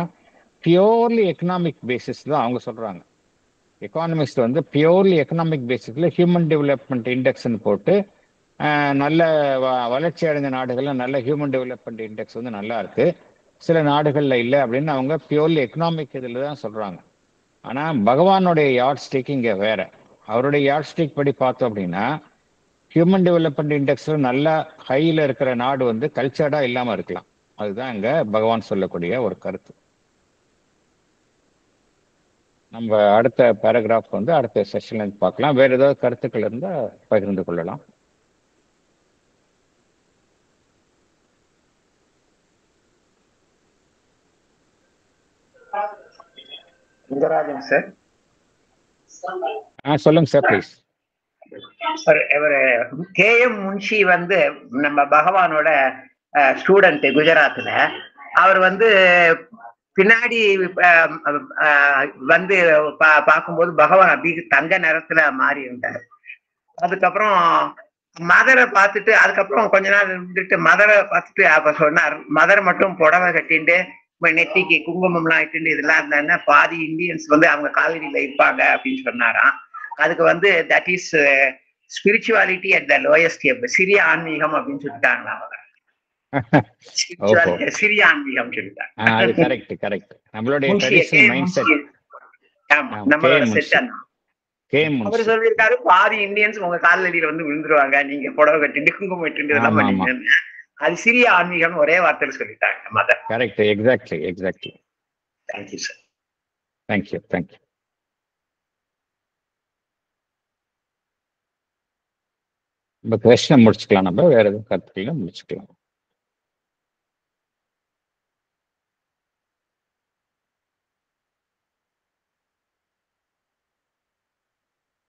பியோர்லி எக்கனாமிக் பேசிஸ் தான் அவங்க சொல்றாங்க. எக்கானமிஸ்ட் வந்து பியோர்லி எக்கனாமிக் பேசிஸ்ல ஹியூமன் டெவலப்மெண்ட் இண்டெக்ஸ்ன்னு போட்டு நல்ல வளர்ச்சி அடைந்த நாடுகள்ல நல்ல ஹியூமன் டெவலப்மெண்ட் இண்டெக்ஸ் வந்து நல்லா இருக்கு, சில நாடுகள்ல இல்லை அப்படின்னு அவங்க பியோர்லி எக்கனாமிக் இதில் தான் சொல்றாங்க. ஆனா பகவானுடைய யார்ட் ஸ்டிக் இங்க வேற. அவருடைய யார்ட் ஸ்டிக் படி பார்த்தோம் அப்படின்னா ஹியூமன் டெவலப்மெண்ட் இண்டெக்ஸ்ல நல்ல ஹைல இருக்கிற நாடு வந்து கல்ச்சர்டா இல்லாம இருக்கலாம். அதுதான் இங்க பகவான் சொல்லக்கூடிய ஒரு கருத்து. நம்ம அடுத்த பேராகிராஃப் வந்து அடுத்த செஷன்ல பார்க்கலாம். வேற ஏதாவது கருத்துக்கள் இருந்தா பகிர்ந்து கொள்ளலாம். சார் சொல்லுங்க சார் ப்ளீஸ். KM முன்ஷி வந்து நம்ம பகவானோட ஸ்டூடெண்ட் குஜராத்ல. அவர் வந்து பின்னாடி வந்து பார்க்கும்போது பகவான் அப்படி தங்க நிறத்துல மாறி இருந்தார். அதுக்கப்புறம் மதரை பார்த்துட்டு அதுக்கப்புறம் கொஞ்ச நாள் இருந்துட்டு மதரை பார்த்துட்டு அப்ப சொன்னார், மதர் மட்டும் புடவை கட்டிட்டு நெத்திக்கு குங்குமம்லாம் இட்டு இதெல்லாம் இருந்தாங்கன்னா பாதி இந்தியன்ஸ் வந்து அவங்க காலனியில இருப்பாங்க அப்படின்னு சொன்னாராம். அதுக்கு வந்து that is spirituality at the lowest எப், சிறிய ஆன்மீகம் அப்படின்னு சொல்லிட்டாங்களா அவங்க. சிறிய ஆன்மீகம் சொல்லிட்டாங்க. நம்மளோட செட். அவர் சொல்லியிருக்காரு பாதி இந்தியன்ஸ் உங்க காலடியில வந்து விழுந்துருவாங்க நீங்க புடவை கட்டிட்டு குங்குமம் இட்டு இதெல்லாம் பண்ணீங்க. அது சிறிய ஆன்மீகம் ஒரே வார்த்தையில சொல்லிட்டாங்க mother. Correct. Exactly. Thank you sir. Thank you. நம்ம கொஸ்டினை முடிச்சுக்கலாம். நம்ம வேற எதுவும் கருத்துக்களை முடிச்சுக்கலாம்.